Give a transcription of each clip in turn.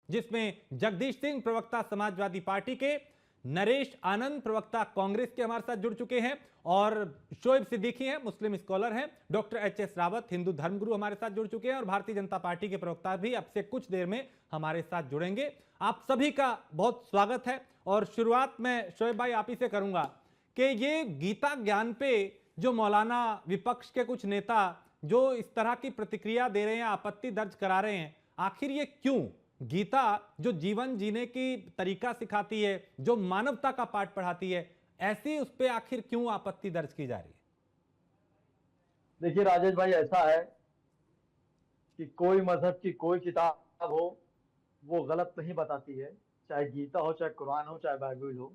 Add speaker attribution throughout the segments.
Speaker 1: जिसमें जगदीश सिंह प्रवक्ता समाजवादी पार्टी के, नरेश आनंद प्रवक्ता कांग्रेस के हमारे साथ जुड़ चुके हैं, और शोएब सिद्दीकी हैं, मुस्लिम स्कॉलर हैं, डॉक्टर एच.एस. रावत हिंदू धर्मगुरु हमारे साथ जुड़ चुके हैं, और भारतीय जनता पार्टी के प्रवक्ता भी अब से कुछ देर में हमारे साथ जुड़ेंगे। आप सभी का बहुत स्वागत है। और शुरुआत में शोएब भाई आप ही से करूंगा कि ये गीता ज्ञान पे जो मौलाना विपक्ष के कुछ नेता जो इस तरह की प्रतिक्रिया दे रहे हैं, आपत्ति दर्ज करा रहे हैं, आखिर ये क्यों? गीता जो जीवन जीने की तरीका सिखाती है, जो मानवता का पाठ पढ़ाती है, ऐसी उस पे आखिर क्यों आपत्ति दर्ज की जा रही है?
Speaker 2: देखिए राजेश भाई, ऐसा है कि कोई मजहब की कोई किताब हो वो गलत नहीं बताती है। चाहे गीता हो, चाहे कुरान हो, चाहे बाइबल हो।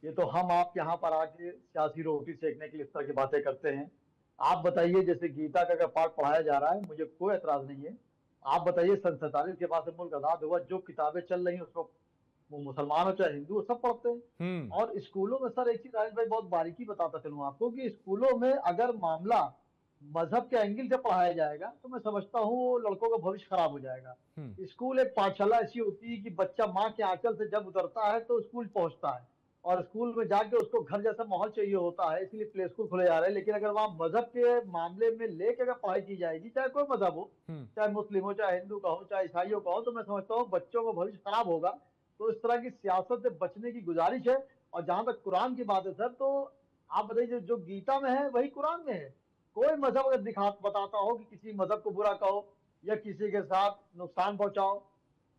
Speaker 2: ये तो हम आप यहाँ पर आके सियासी रोटी सेकने के लिए इस तरह की बातें करते हैं। आप बताइए, जैसे गीता का अगर पाठ पढ़ाया जा रहा है, मुझे कोई एतराज नहीं है। आप बताइए, सन 47 के बाद से मुल्क आजाद हुआ, जो किताबें चल रही हैं उसको वो मुसलमान हो चाहे हिंदू हो सब पढ़ते हैं। और स्कूलों में सर एक चीज राजेश भाई बहुत बारीकी बताता चलूं आपको, कि स्कूलों में अगर मामला मजहब के एंगल से पढ़ाया जाएगा तो मैं समझता हूँ वो लड़कों का भविष्य खराब हो जाएगा। स्कूल एक पाठशाला ऐसी होती है कि बच्चा माँ के आंचल से जब उतरता है तो स्कूल पहुंचता है, और स्कूल में जाके उसको घर जैसा माहौल चाहिए होता है, इसलिए प्ले स्कूल खुले जा रहे हैं। लेकिन अगर वहाँ मजहब के मामले में लेके अगर पढ़ाई की जाएगी, चाहे कोई मजहब हो, चाहे मुस्लिम हो, चाहे हिंदू का हो, चाहे ईसाइयों का हो, तो मैं समझता हूँ बच्चों का भविष्य खराब होगा। तो इस तरह की सियासत से बचने की गुजारिश है। और जहां तक कुरान की बात है सर, तो आप बताइए, जो गीता में है वही कुरान में है। कोई मजहब अगर दिखा बताता हो कि किसी मजहब को बुरा कहो या किसी के साथ नुकसान पहुंचाओ,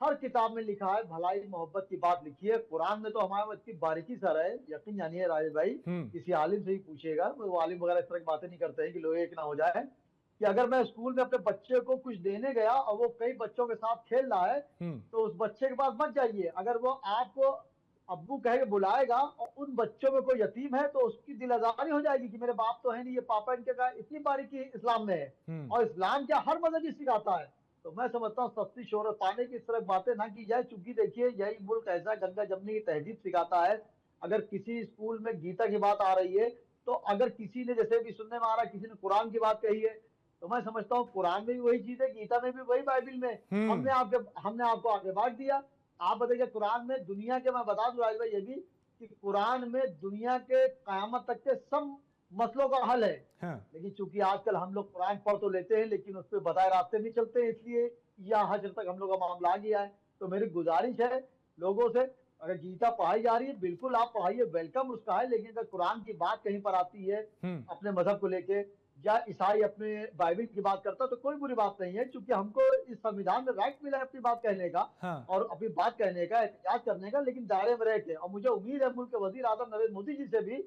Speaker 2: हर किताब में लिखा है, भलाई मोहब्बत की बात लिखी है। कुरान में तो हमारे इतनी बारीकी सर है, यकीन जानिए राजेश भाई, किसी आलिम से ही पूछिएगा, वो आलिम वगैरह इस तरह की बातें नहीं करते हैं कि लोग एक ना हो जाए। कि अगर मैं स्कूल में अपने बच्चे को कुछ देने गया और वो कई बच्चों के साथ खेल रहा है, तो उस बच्चे के पास मत जाइए। अगर वो आपको अब्बू कह के बुलाएगा और उन बच्चों में कोई यतीम है, तो उसकी दिल आजारी हो जाएगी कि मेरे बाप तो है नहीं, ये पापा इनके का। इतनी बारीकी इस्लाम में है, और इस्लाम क्या हर मजहब ही सिखाता है। तो मैं समझता हूँ सस्ती शोहरत पाने की इस तरह बातें ना की जाए, चूंकि देखिए यही मुल्क ऐसा गंगा जमने की तहजीब सिखाता है। अगर किसी स्कूल में गीता की बात आ रही है, तो अगर किसी ने, जैसे भी सुनने में आ रहा है, किसी ने कुरान की बात कही है, तो मैं समझता हूँ कुरान में भी वही चीज है, गीता में भी वही, बाइबिल में हमने आपको आगे बांट दिया। आप बताइए, कुरान में दुनिया के, मैं बता दूं राज भाई ये भी, कि कुरान में दुनिया के कयामत तक के सब मसलों का हल है। लेकिन चूंकि आजकल हम लोग कुरान पढ़ तो लेते हैं, लेकिन उस पर बताए रास्ते नहीं चलते हैं, इसलिए यहाँ तक हम लोग का मामला आ गया है। तो मेरी गुजारिश है लोगों से, अगर गीता पढ़ाई जा रही है बिल्कुल आप पढ़ाइए, वेलकम उसका है। लेकिन अगर कुरान की बात कहीं पर आती है अपने मजहब को लेके, या ईसाई अपने बाइबल की बात करता, तो कोई बुरी बात नहीं है, क्योंकि हमको इस संविधान में राइट मिला है अपनी बात कहने का, और अपनी बात कहने का, एहतजाज करने का, लेकिन दायरे में रह के। और मुझे उम्मीद है मुल्क के वजीर आजम नरेंद्र मोदी जी से भी,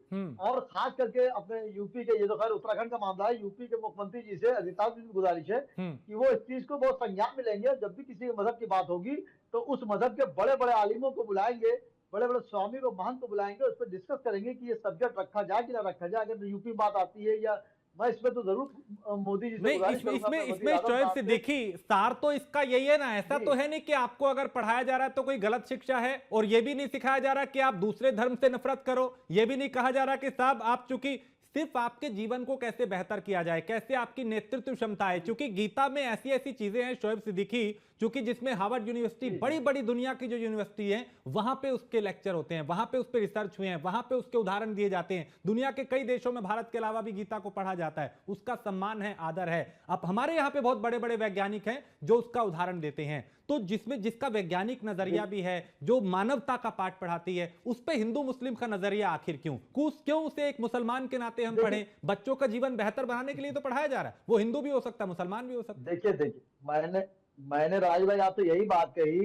Speaker 2: और खास करके अपने यूपी के, ये तो खैर उत्तराखंड का मामला है, यूपी के मुख्यमंत्री जी से, अजिताभ जी की गुजारिश है कि वो इस चीज को बहुत संज्ञान में लेंगे। जब भी किसी मजहब की बात होगी तो उस मजहब के बड़े बड़े आलिमों को बुलाएंगे, बड़े बड़े स्वामी को, महंत को बुलाएंगे, उस पर डिस्कस करेंगे कि ये सब्जेक्ट रखा जाए कि ना रखा जाए। अगर यूपी में बात आती है, या मैं इसमें तो जरूर मोदी जी से
Speaker 1: नहीं,
Speaker 2: गुजारिश करूंगा
Speaker 1: इसमें
Speaker 2: अपने वजीर
Speaker 1: इसमें
Speaker 2: आजम
Speaker 1: शोएब
Speaker 2: साहब से।
Speaker 1: सिद्दीकी, सार तो इसका यही है ना, ऐसा तो है नहीं कि आपको अगर पढ़ाया जा रहा है तो कोई गलत शिक्षा है, और यह भी नहीं सिखाया जा रहा कि आप दूसरे धर्म से नफरत करो, यह भी नहीं कहा जा रहा कि साहब आप, चूंकि सिर्फ आपके जीवन को कैसे बेहतर किया जाए, कैसे आपकी नेतृत्व क्षमता है। क्योंकि गीता में ऐसी ऐसी चीजें हैं शोएब सिद्दीकी, क्योंकि जिसमें हार्वर्ड यूनिवर्सिटी, बड़ी बड़ी दुनिया की जो यूनिवर्सिटी है, वहां पे उसके लेक्चर होते हैं, वहां पे उस पर रिसर्च हुए हैं, वहां पे उसके उदाहरण दिए जाते हैं। दुनिया के कई देशों में भारत के अलावा भी गीता को पढ़ा जाता है, उसका सम्मान है, आदर है। अब हमारे यहां पे बहुत बड़े बड़े वैज्ञानिक हैं जो उसका उदाहरण देते हैं। तो जिसमें जिसका वैज्ञानिक नजरिया भी है, जो मानवता का पाठ पढ़ाती है, उस पे हिंदू मुस्लिम का नजरिया आखिर क्यों? क्यों उसे एक मुसलमान के नाते हम पढ़ें? बच्चों का जीवन बेहतर बनाने के लिए तो पढ़ाया जा रहा है, वो हिंदू भी हो सकता है, मुसलमान भी हो सकता है।
Speaker 2: देखिए देखिए, मैंने राज भाई आपसे यही बात कही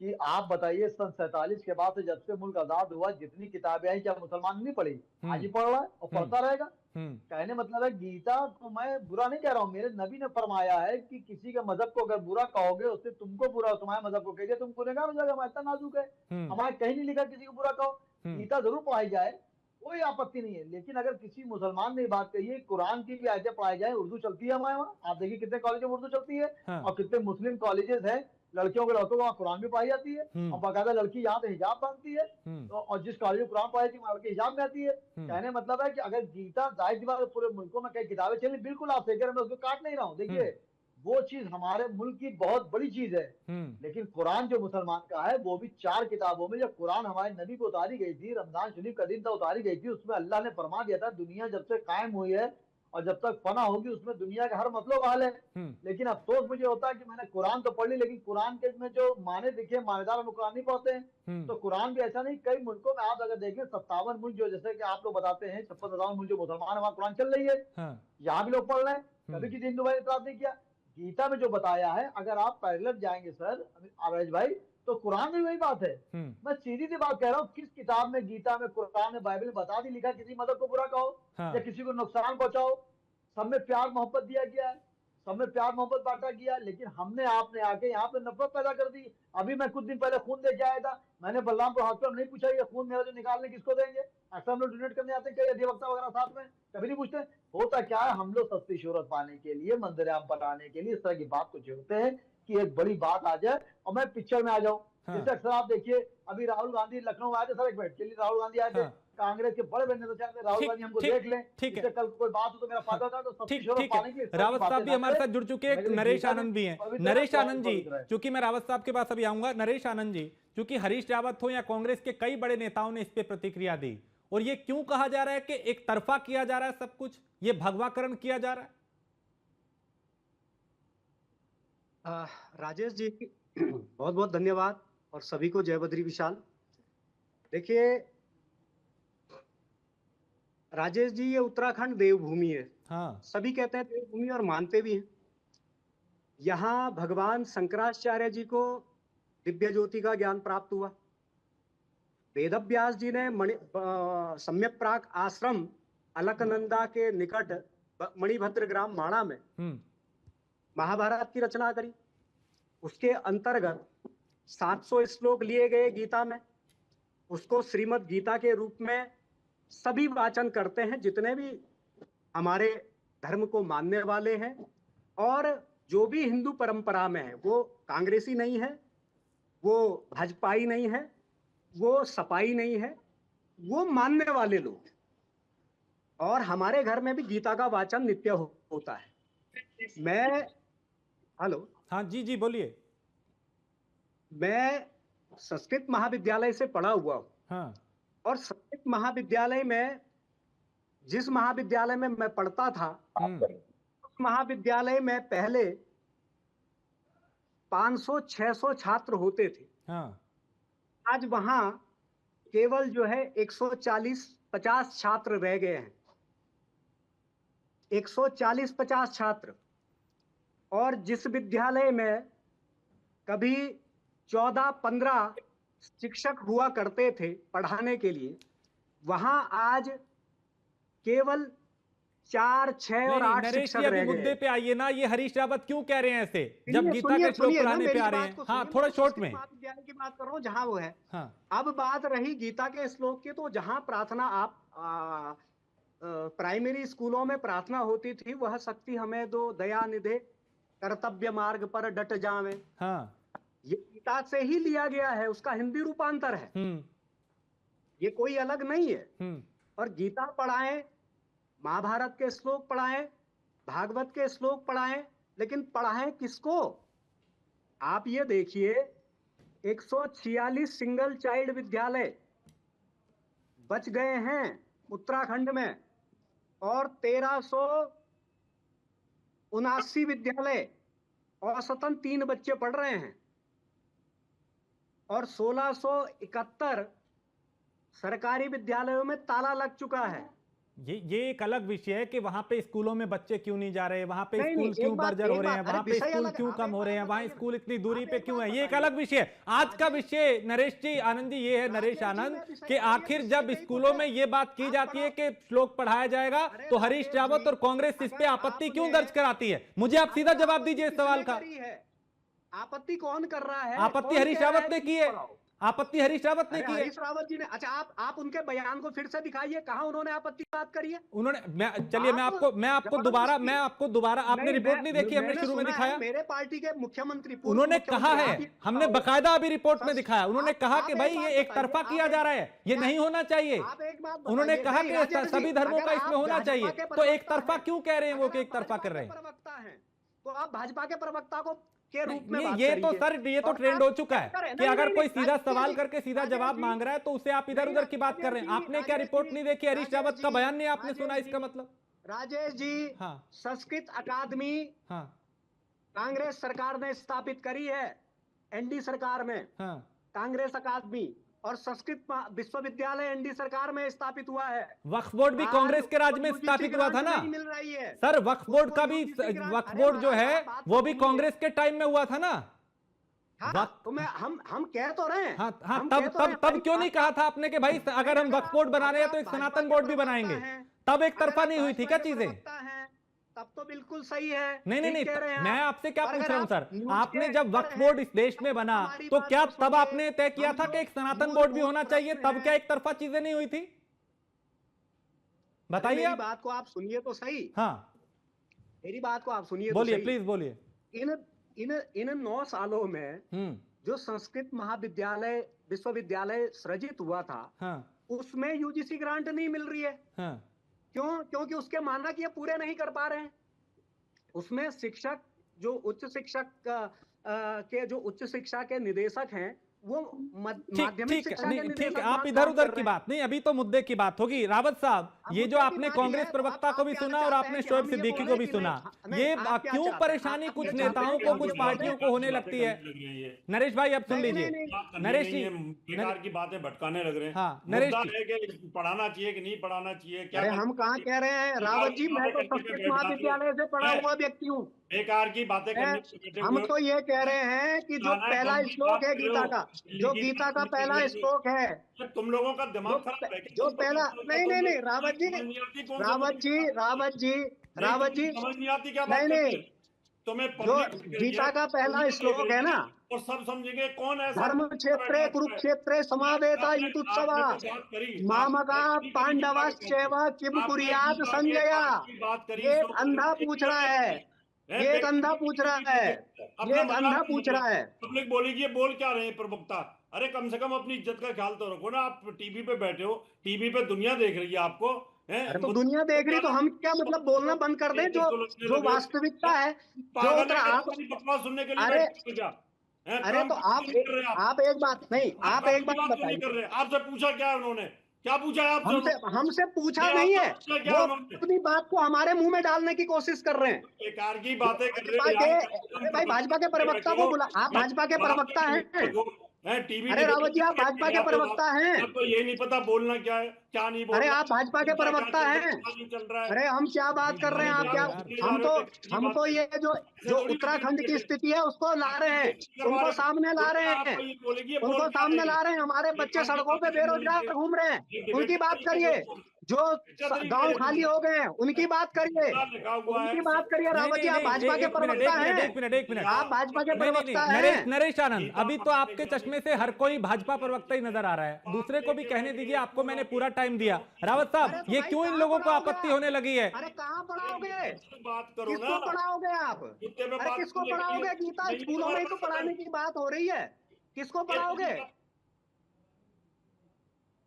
Speaker 2: कि आप बताइए, सन 47 के बाद से जब से मुल्क आजाद हुआ, जितनी किताबें आई, क्या मुसलमान नहीं पढ़ी? आज ही पढ़ रहा है और पढ़ता रहेगा। कहने मतलब है, गीता को मैं बुरा नहीं कह रहा हूँ, मेरे नबी ने फरमाया है कि किसी के मजहब को अगर बुरा कहोगे, उससे तुमको बुरा, तुम्हारे मजहब को कह दिया, तुम गुनहगार हो जाएगा। हमारा इतना नाजुक है, हमारे कहीं नहीं लिखा किसी को बुरा कहो। गीता जरूर पढ़ाई जाए, कोई आपत्ति नहीं है। लेकिन अगर किसी मुसलमान ने बात कही है, कुरान की भी आयतें पढ़ाई जाए, उर्दू चलती है हमारे वहाँ, आप देखिए कितने कॉलेजों में उर्दू चलती है। और कितने मुस्लिम कॉलेजेस हैं, लड़कियों के लड़कों को वहाँ कुरान भी पढ़ाई जाती है, और बाकायदा लड़की यहाँ पे हिजाब बांधती है। तो और जिस कॉलेज में कुरान पढ़ाई थी, वहाँ लड़की हिजाब में आती है। कहने मतलब है कि अगर गीता, जाहिर सी बात है, पूरे मुल्कों में कई किताबें चली, बिल्कुल आप सही कह रहे हैं, मैं उसको काट नहीं रहा हूँ। देखिए वो चीज हमारे मुल्क की बहुत बड़ी चीज है। लेकिन कुरान जो मुसलमान का है वो भी 4 किताबों में, जब कुरान हमारे नबी को उतारी गई थी, रमजान शरीफ का दिन था उतारी गई थी, उसमें अल्लाह ने फरमा दिया था दुनिया जब से कायम हुई है और जब तक फना होगी उसमें दुनिया का हर मसलो का हल है। लेकिन अफसोस मुझे होता है कि मैंने कुरान तो पढ़ ली, लेकिन कुरान के में जो माने दिखे मानेदार हम कुरान नहीं पढ़ते हैं। तो कुरान भी ऐसा नहीं, कई मुल्कों में आप अगर देखें 57 मुल्क जो जैसे कि आप लोग बताते हैं 56-57 मुल्क जो मुसलमान वहां कुरान चल रही है, यहाँ भी लोग पढ़ रहे हैं, कभी किसी हिंदू भाई ने इतराज नहीं किया। गीता में जो बताया है, अगर आप पैरेलल जाएंगे सर आवेश भाई, तो कुरान में वही बात है। मैं सीधी सी बात कह रहा हूँ, किस किताब में, गीता में, कुरान में, बाइबल में बता दी लिखा किसी मदद को बुरा कहो या किसी को नुकसान पहुंचाओ? सब में प्यार मोहब्बत दिया गया है, सब में प्यार मोहब्बत बांटा गया। लेकिन हमने आपने आके यहाँ पे नफरत पैदा कर दी। अभी मैं कुछ दिन पहले खून दे के आया था, मैंने बलरामपुर हॉस्पिटल में नहीं पूछा ये खून मेरा जो निकालने किसको देंगे, अक्सर हम लोग डोनेट करने आते हैं, कई अधिवक्ता वगैरह साथ में, कभी नहीं पूछते। होता क्या है, हम लोग सस्ती शोहरत पाने के लिए, मंदिर आम बनाने के लिए इस तरह की बात को जोड़ते हैं कि एक बड़ी बात आ जाए और मैं पिक्चर में आ जाऊं। जैसे अक्सर आप देखिए, अभी राहुल गांधी लखनऊ आए थे सर, एक मिनट के लिए राहुल गांधी आए थे, कांग्रेस के बड़े बड़े नेता चाहते राहुल गांधी हमको देख लें, इससे कल कोई बात हो तो मेरा फायदा था। तो सस्ती शोहरत पाने के लिए
Speaker 1: रावत साहब भी हमारे साथ जुड़ चुके हैं, नरेश आनंद भी हैं। नरेश आनंद जी, चूंकि मैं रावत साहब के पास अभी आऊंगा, नरेश आनंद जी, चूंकि हरीश रावत हो या कांग्रेस के कई बड़े नेताओं ने इस पे प्रतिक्रिया दी, और ये क्यों कहा जा रहा है कि एक तरफा किया जा रहा है सब कुछ, ये भगवाकरण किया जा रहा है?
Speaker 3: राजेश जी बहुत बहुत धन्यवाद और सभी को जय बद्री विशाल। देखिए राजेश जी, ये उत्तराखंड देवभूमि है। सभी कहते हैं देवभूमि और मानते भी हैं। यहाँ भगवान शंकराचार्य जी को दिव्य ज्योति का ज्ञान प्राप्त हुआ। वेदव्यास जी ने सम्यक प्राक आश्रम अलकनंदा के निकट मणिभद्र ग्राम माणा में महाभारत की रचना करी। उसके अंतर्गत 700 श्लोक लिए गए गीता में, उसको श्रीमद् गीता के रूप में सभी वाचन करते हैं जितने भी हमारे धर्म को मानने वाले हैं, और जो भी हिंदू परंपरा में है, वो कांग्रेसी नहीं है, वो भाजपाई नहीं है, वो सपाई नहीं है, वो मानने वाले लोग। और हमारे घर में भी गीता का वाचन नित्य होता है। मैं हेलो,
Speaker 1: हाँ जी जी बोलिए।
Speaker 3: मैं संस्कृत महाविद्यालय से पढ़ा हुआ हूँ। और संस्कृत महाविद्यालय में, जिस महाविद्यालय में मैं पढ़ता था, उस महाविद्यालय में पहले 500-600 छात्र होते थे। आज वहां केवल जो है 140-50 छात्र रह गए हैं। 140-50 छात्र। और जिस विद्यालय में कभी 14-15 शिक्षक हुआ करते थे पढ़ाने के लिए, वहां आज केवल 4-6 और 8 शिक्षक रह गए।
Speaker 1: मुद्दे पे आइए ना, ये हरीश रावत क्यों कह रहे हैं ऐसे, जब गीता के श्लोक पढ़ाने पे आ रहे हैं? हाँ थोड़ा शॉर्ट में।
Speaker 3: महाविद्यालय की बात कर रहा हूँ जहां वो है। अब बात रही गीता के श्लोक की, तो जहां प्रार्थना आप प्राइमरी स्कूलों में प्रार्थना होती थी, वह शक्ति हमें दो दया निधे कर्तव्य मार्ग पर डट जावे, ये गीता से ही लिया गया है, उसका हिंदी रूपांतर है, ये कोई अलग नहीं है। और गीता पढ़ाएं, महाभारत के श्लोक पढ़ाएं, भागवत के श्लोक पढ़ाएं, लेकिन पढ़ाएं किसको? आप ये देखिए 146 सिंगल चाइल्ड विद्यालय बच गए हैं उत्तराखंड में, और 1379 विद्यालय औसतन 3 बच्चे पढ़ रहे हैं, और 1671 सरकारी विद्यालयों में ताला लग चुका है।
Speaker 1: ये एक अलग विषय है कि वहां पे स्कूलों में बच्चे क्यों नहीं जा रहे, वहां पे स्कूल क्यों बर्जर हो रहे हैं, वहां पे स्कूल क्यों कम हो रहे हैं, वहां स्कूल इतनी दूरी पे क्यों है, ये एक अलग विषय है। आज का विषय नरेश जी आनंद जी ये है, नरेश आनंद, कि आखिर जब स्कूलों में ये बात की जाती है कि श्लोक पढ़ाया जाएगा, तो हरीश रावत और कांग्रेस इस पे आपत्ति क्यों दर्ज कराती है? मुझे आप सीधा जवाब दीजिए इस सवाल का।
Speaker 3: आपत्ति कौन कर रहा है?
Speaker 1: आपत्ति हरीश रावत ने की है, आपत्ति हरीश रावत ने की है।
Speaker 3: हरीश रावत जी ने, अच्छा आप उनके बयान को फिर से दिखाइए, कहां उन्होंने आपत्ति की बात करी है?
Speaker 1: उन्होंने, चलिए मैं आपको दोबारा, आपने रिपोर्ट नहीं देखी, हमने शुरू में दिखाया।
Speaker 3: मेरे पार्टी के मुख्यमंत्री
Speaker 1: उन्होंने कहा है, हमने बकायदा अभी रिपोर्ट में दिखाया, उन्होंने कहा कि भाई ये एक तरफा किया जा रहा है, ये नहीं होना चाहिए। उन्होंने कहा कि सभी धर्मों का इसमें होना चाहिए, तो एक तरफा क्यों कह रहे हैं वो कि एक तरफा कर रहे हैं?
Speaker 3: तो आप भाजपा के प्रवक्ता को के रूप में
Speaker 1: नहीं,
Speaker 3: बात
Speaker 1: ये तो
Speaker 3: करिए।
Speaker 1: सर ये तो
Speaker 3: और
Speaker 1: ट्रेंड
Speaker 3: आप
Speaker 1: हो चुका है
Speaker 3: करें।
Speaker 1: कि
Speaker 3: नहीं,
Speaker 1: अगर
Speaker 3: नहीं,
Speaker 1: कोई
Speaker 3: नहीं,
Speaker 1: सीधा
Speaker 3: राजेश
Speaker 1: सवाल
Speaker 3: जी,
Speaker 1: करके सीधा
Speaker 3: राजेश
Speaker 1: जवाब
Speaker 3: जी,
Speaker 1: मांग रहा है तो उसे आप इधर
Speaker 3: नहीं,
Speaker 1: उधर की बात कर
Speaker 3: राजेश
Speaker 1: रहे हैं।
Speaker 3: जी,
Speaker 1: आपने क्या
Speaker 3: राजेश
Speaker 1: रिपोर्ट
Speaker 3: जी,
Speaker 1: नहीं देखी हरीश
Speaker 3: राजेश
Speaker 1: रावत का
Speaker 3: जी,
Speaker 1: बयान नहीं आपने
Speaker 3: राजेश
Speaker 1: सुना, इसका
Speaker 3: जी,
Speaker 1: मतलब?
Speaker 3: राजेश जी,
Speaker 1: हाँ
Speaker 3: संस्कृत अकादमी
Speaker 1: हाँ
Speaker 3: कांग्रेस सरकार ने स्थापित करी है, एनडी सरकार में।
Speaker 1: हाँ
Speaker 3: कांग्रेस अकादमी और संस्कृत विश्वविद्यालय एनडी सरकार में स्थापित हुआ है।
Speaker 1: वक्फ बोर्ड भी
Speaker 3: आज
Speaker 1: कांग्रेस के राज में
Speaker 3: उसको UGC
Speaker 1: स्थापित हुआ था
Speaker 3: ग्रांट
Speaker 1: ना
Speaker 3: नहीं मिल रही है
Speaker 1: सर। वक्फ बोर्ड
Speaker 3: उसको
Speaker 1: का भी
Speaker 3: UGC ग्रांट।
Speaker 1: वक्फ
Speaker 3: अरे
Speaker 1: बोर्ड जो
Speaker 3: महाराज,
Speaker 1: है
Speaker 3: आप बात
Speaker 1: वो
Speaker 3: तो
Speaker 1: भी
Speaker 3: सुनिए।
Speaker 1: कांग्रेस के टाइम में हुआ था ना।
Speaker 3: हाँ, तो मैं हम कह तो रहे हैं।
Speaker 1: हाँ हाँ,
Speaker 3: हम
Speaker 1: तब
Speaker 3: कह तो
Speaker 1: तब
Speaker 3: रहे हैं,
Speaker 1: तब
Speaker 3: भाई,
Speaker 1: क्यों नहीं कहा था आपने कि भाई अगर हम वक्फ बोर्ड बना रहे हैं तो एक
Speaker 3: भाजपा
Speaker 1: सनातन
Speaker 3: के
Speaker 1: बोर्ड भी
Speaker 3: प्रवक्ता
Speaker 1: बनाएंगे?
Speaker 3: हैं,
Speaker 1: तब एक
Speaker 3: अगर
Speaker 1: तरफा
Speaker 3: आप
Speaker 1: नहीं हुई थी
Speaker 3: भाजपा
Speaker 1: क्या
Speaker 3: के
Speaker 1: चीजें?
Speaker 3: प्रवक्ता हैं, तब तो बिल्कुल सही है।
Speaker 1: नहीं नहीं
Speaker 3: ठीक
Speaker 1: नहीं,
Speaker 3: कह रहे हैं
Speaker 1: मैं
Speaker 3: आप।
Speaker 1: आपसे क्या
Speaker 3: और
Speaker 1: पूछ
Speaker 3: अगर
Speaker 1: रहा हूं
Speaker 3: आप
Speaker 1: सर,
Speaker 3: न्यूज़
Speaker 1: आपने
Speaker 3: के
Speaker 1: जब वक्फ
Speaker 3: एडिटर
Speaker 1: बोर्ड
Speaker 3: हैं,
Speaker 1: इस देश में
Speaker 3: तो
Speaker 1: बना
Speaker 3: हमारी
Speaker 1: तो
Speaker 3: बात
Speaker 1: क्या
Speaker 3: तो
Speaker 1: तब
Speaker 3: सुनिए।
Speaker 1: आपने तय किया
Speaker 3: हम
Speaker 1: था
Speaker 3: जो
Speaker 1: कि एक सनातन बोर्ड भी
Speaker 3: मूलभूत
Speaker 1: होना चाहिए?
Speaker 3: प्रश्न
Speaker 1: तब क्या
Speaker 3: हैं,
Speaker 1: एक तरफा चीजें नहीं हुई थी?
Speaker 3: अरे
Speaker 1: बताइए
Speaker 3: मेरी
Speaker 1: आप।
Speaker 3: बात को आप सुनिए तो सही।
Speaker 1: हाँ
Speaker 3: मेरी बात को आप सुनिए तो
Speaker 1: बोलिए,
Speaker 3: सही।
Speaker 1: प्लीज बोलिए।
Speaker 3: इन इन 9 सालों में
Speaker 1: हम्म।
Speaker 3: जो संस्कृत महाविद्यालय विश्वविद्यालय सृजित हुआ था,
Speaker 1: हाँ
Speaker 3: उसमें यूजीसी ग्रांट नहीं मिल रही है।
Speaker 1: हाँ
Speaker 3: क्यों? क्योंकि उसके मानक ये पूरे नहीं कर पा रहे हैं। उसमें शिक्षक जो उच्च शिक्षक के जो उच्च शिक्षा के निदेशक हैं, वो
Speaker 1: ठीक
Speaker 3: माध्यमिक
Speaker 1: ठीक
Speaker 3: शिक्षा के
Speaker 1: नहीं, ठीक
Speaker 3: निदेशक
Speaker 1: है, आप
Speaker 3: वहां
Speaker 1: इधर
Speaker 3: काम
Speaker 1: उधर
Speaker 3: कर
Speaker 1: की
Speaker 3: रहे हैं।
Speaker 1: बात नहीं, अभी तो मुद्दे की बात होगी। रावत साहब,
Speaker 3: अब
Speaker 1: ये जो
Speaker 3: मुद्दे की
Speaker 1: आपने
Speaker 3: बात ही
Speaker 1: कांग्रेस
Speaker 3: है, तो
Speaker 1: प्रवक्ता को भी
Speaker 3: आप क्या
Speaker 1: सुना और
Speaker 3: चाहते
Speaker 1: आपने
Speaker 3: हैं कि
Speaker 1: शोएब
Speaker 3: हम ये
Speaker 1: सिद्दीकी को
Speaker 3: बोलें
Speaker 1: भी
Speaker 3: कि
Speaker 1: सुना,
Speaker 3: नहीं,
Speaker 1: ये
Speaker 3: आप क्या
Speaker 1: क्यों
Speaker 3: चाहते हैं?
Speaker 1: परेशानी
Speaker 3: आप
Speaker 1: कुछ
Speaker 3: ये चाहते हैं
Speaker 1: नेताओं
Speaker 3: कि
Speaker 1: को
Speaker 3: हम
Speaker 1: कुछ
Speaker 3: ये बोलें?
Speaker 1: पार्टियों को होने लगती है? नरेश भाई अब सुन
Speaker 3: नहीं,
Speaker 1: लीजिए।
Speaker 3: नहीं, नहीं।
Speaker 1: नरेश जी,
Speaker 4: बेकार की बातें भटकाने लग रहे हैं।
Speaker 1: हाँ नरेश
Speaker 4: मुद्दा
Speaker 1: जी,
Speaker 4: है कि पढ़ाना चाहिए कि नहीं पढ़ाना चाहिए, क्या
Speaker 3: अरे
Speaker 4: करना
Speaker 3: हम कहाँ
Speaker 4: चाहिए।
Speaker 3: कह रहे हैं
Speaker 4: बेकार
Speaker 3: रावत
Speaker 4: की
Speaker 3: जी, मैं
Speaker 4: बातें
Speaker 3: तो
Speaker 4: करने पे
Speaker 3: संस्कृत
Speaker 4: बैठ जाते हो।
Speaker 3: महाविद्यालय से पढ़ा
Speaker 4: हैं?
Speaker 3: हुआ व्यक्ति हूँ।
Speaker 4: बेकार की बातें करने पे बैठे
Speaker 3: हम
Speaker 4: हुए हो।
Speaker 3: तो ये कह रहे हैं कि जो
Speaker 4: नाना
Speaker 3: पहला
Speaker 4: गंभीर
Speaker 3: श्लोक
Speaker 4: बात
Speaker 3: है
Speaker 4: कर रहे
Speaker 3: गीता
Speaker 4: हो।
Speaker 3: का, जो गीता का पहला श्लोक है,
Speaker 4: तुम लोगों का
Speaker 3: जो
Speaker 4: दिमाग खराब है क्या?
Speaker 3: जो
Speaker 4: तुमको
Speaker 3: पहला, नहीं नहीं नहीं, रावत जी,
Speaker 4: समझ नहीं आती कौन सा
Speaker 3: रावत जी, रावत जी,
Speaker 4: नहीं,
Speaker 3: रावत
Speaker 4: तुमको
Speaker 3: जी,
Speaker 4: समझ नहीं आती क्या
Speaker 3: नहीं
Speaker 4: बात
Speaker 3: नहीं,
Speaker 4: करते? तुम्हें
Speaker 3: जो
Speaker 4: पब्लिक
Speaker 3: गीता का पहला श्लोक है ना,
Speaker 4: और सब समझेंगे कौन ऐसा
Speaker 3: धर्म क्षेत्रे कुरुक्षेत्रे समावेता युतुत्सवा
Speaker 4: आपने तो बात करी,
Speaker 3: मामका
Speaker 4: आपने कभी गीता के बारे
Speaker 3: पांडवश्चैव
Speaker 4: में
Speaker 3: किम
Speaker 4: आपने
Speaker 3: कुर्यात्
Speaker 4: गीता के
Speaker 3: संजया।
Speaker 4: पाठ की बात करी,
Speaker 3: ये
Speaker 4: सो
Speaker 3: एक अंधा पूछ रहा है, ये एक अंधा पूछ रहा है, ये एक अंधा पूछ रहा है।
Speaker 4: पब्लिक बोलेगी ये बोल क्या रहे हैं प्रवक्ता? अरे कम से कम अपनी इज्जत का ख्याल तो रखो ना। आप टीवी पे बैठे हो, टीवी पे दुनिया देख रही है आपको।
Speaker 3: अरे तो दुनिया देख रही तो हम क्या मतलब बोलना बंद कर दें? जो वास्तविकता है, जो उतना आप,
Speaker 4: बकवास सुनने के लिए
Speaker 3: अरे
Speaker 4: बैठे हो क्या?
Speaker 3: अरे तो आप एक बात नहीं, आप एक बात
Speaker 4: नहीं कर
Speaker 3: बताइए।
Speaker 4: रहे। आपसे पूछा क्या है उन्होंने? क्या पूछा है आपसे?
Speaker 3: हमसे पूछा नहीं है, वो अपनी बात को हमारे मुंह में डालने की कोशिश कर रहे हैं।
Speaker 4: बेकार की बातें कर रहे
Speaker 3: अरे भाई, भाजपा के प्रवक्ता को बुला, आप भाजपा के प्रवक्ता हैं।
Speaker 4: टीवी
Speaker 3: अरे रावत जी, आप भाजपा के प्रवक्ता हैं।
Speaker 4: आपको ये नहीं पता बोलना क्या है, क्या नहीं बोलना।
Speaker 3: अरे आप भाजपा के प्रवक्ता हैं।
Speaker 4: चल रहा है।
Speaker 3: अरे हम क्या बात कर रहे हैं, आप क्या, हम तो ये जो उत्तराखंड की स्थिति है उसको ला रहे हैं, उनको सामने ला रहे हैं, उनको सामने ला रहे हैं। हमारे बच्चे सड़कों पे बेरोजगार घूम रहे हैं, उनकी बात करिए। जो गांव खाली हो गए हैं उनकी बात करिए, उनकी बात करिए। रावत जी, आप भाजपा के प्रवक्ता हैं,
Speaker 1: एक मिनट,
Speaker 3: आप भाजपा के प्रवक्ता हैं।
Speaker 1: नरेश आनंद, अभी तो आपके चश्मे से हर कोई भाजपा प्रवक्ता ही नजर आ रहा है। दूसरे को भी कहने दीजिए, आपको मैंने पूरा टाइम दिया। रावत साहब, ये क्यों इन लोगों को आपत्ति होने लगी है?
Speaker 3: अरे कहाँ पढ़ाओगे?
Speaker 4: बात करो ना,
Speaker 3: किसको पढ़ाओगे आप? अरे किसको पढ़ाओगे? गीता स्कूलों में ही तो पढ़ाने की बात हो रही है, किसको पढ़ाओगे?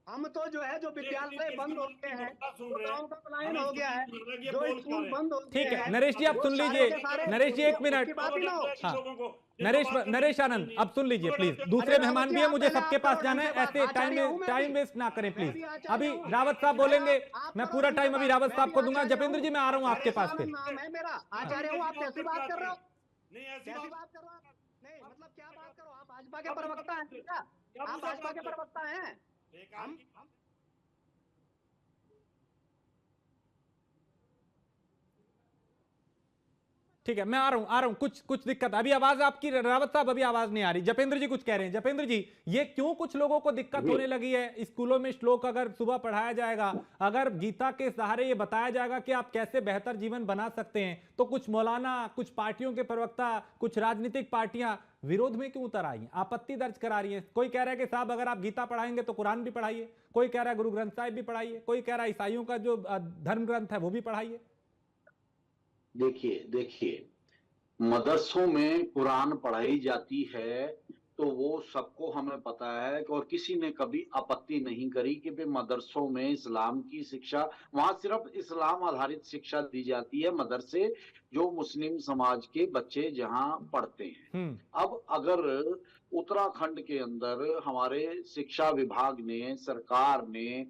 Speaker 3: हम तो जो है, जो विद्यालय बंद हो गए हैं, गाँव का पलायन हो गया है, जो स्कूल बंद हो गए
Speaker 1: ठीक है
Speaker 3: हैं,
Speaker 1: नरेश जी, आप
Speaker 3: वो
Speaker 1: सुन
Speaker 3: सारे
Speaker 1: लीजिए।
Speaker 3: के सारे
Speaker 1: नरेश जी एक मिनट,
Speaker 3: उसकी बात ही ना हो।
Speaker 1: हाँ नरेश आनंद, अब सुन लीजिए प्लीज। दूसरे मेहमान भी है, मुझे सबके पास जाना है। ऐसे टाइम वेस्ट ना करें प्लीज। अभी रावत साहब बोलेंगे, मैं पूरा टाइम अभी रावत साहब को दूंगा। जपेंद्र जी, मैं आ रहा हूँ आपके पास। फिर
Speaker 3: नाम है मेरा, आचार्य हूँ। आप कैसी बात कर रहे हो?
Speaker 4: नहीं ऐसी
Speaker 3: कैसी बात कर रहे हो आप? नहीं मतलब क्या बात करो? आप भाजपा के प्रवक्ता हैं क्या? आप भाजपा के प्रवक्ता हैं? हम
Speaker 1: ठीक है, मैं आ रहा हूं। कुछ दिक्कत, अभी आवाज आपकी रावत साहब, अभी आवाज नहीं आ रही। जपेंद्र जी कुछ कह रहे हैं। जपेंद्र जी, ये क्यों कुछ लोगों को दिक्कत होने लगी है? स्कूलों में श्लोक अगर सुबह पढ़ाया जाएगा, अगर गीता के सहारे ये बताया जाएगा कि आप कैसे बेहतर जीवन बना सकते हैं, तो कुछ मौलाना, कुछ पार्टियों के प्रवक्ता, कुछ राजनीतिक पार्टियां विरोध में क्यों उतर आई हैं, आपत्ति दर्ज करा रही हैं? कोई कह रहा है कि साहब अगर आप गीता पढ़ाएंगे तो कुरान भी पढ़ाइए, कोई कह रहा है गुरु ग्रंथ साहिब भी पढ़ाइए, कोई कह रहा है ईसाइयों का जो धर्म ग्रंथ है वो भी पढ़ाइए।
Speaker 5: देखिए, मदरसों में कुरान पढ़ाई जाती है तो वो सबको हमें पता है और किसी ने कभी आपत्ति नहीं करी कि भाई मदरसों में इस्लाम की शिक्षा, वहां सिर्फ इस्लाम आधारित शिक्षा दी जाती है मदरसे जो मुस्लिम समाज के बच्चे जहां पढ़ते हैं। अब अगर उत्तराखंड के अंदर हमारे शिक्षा विभाग ने, सरकार ने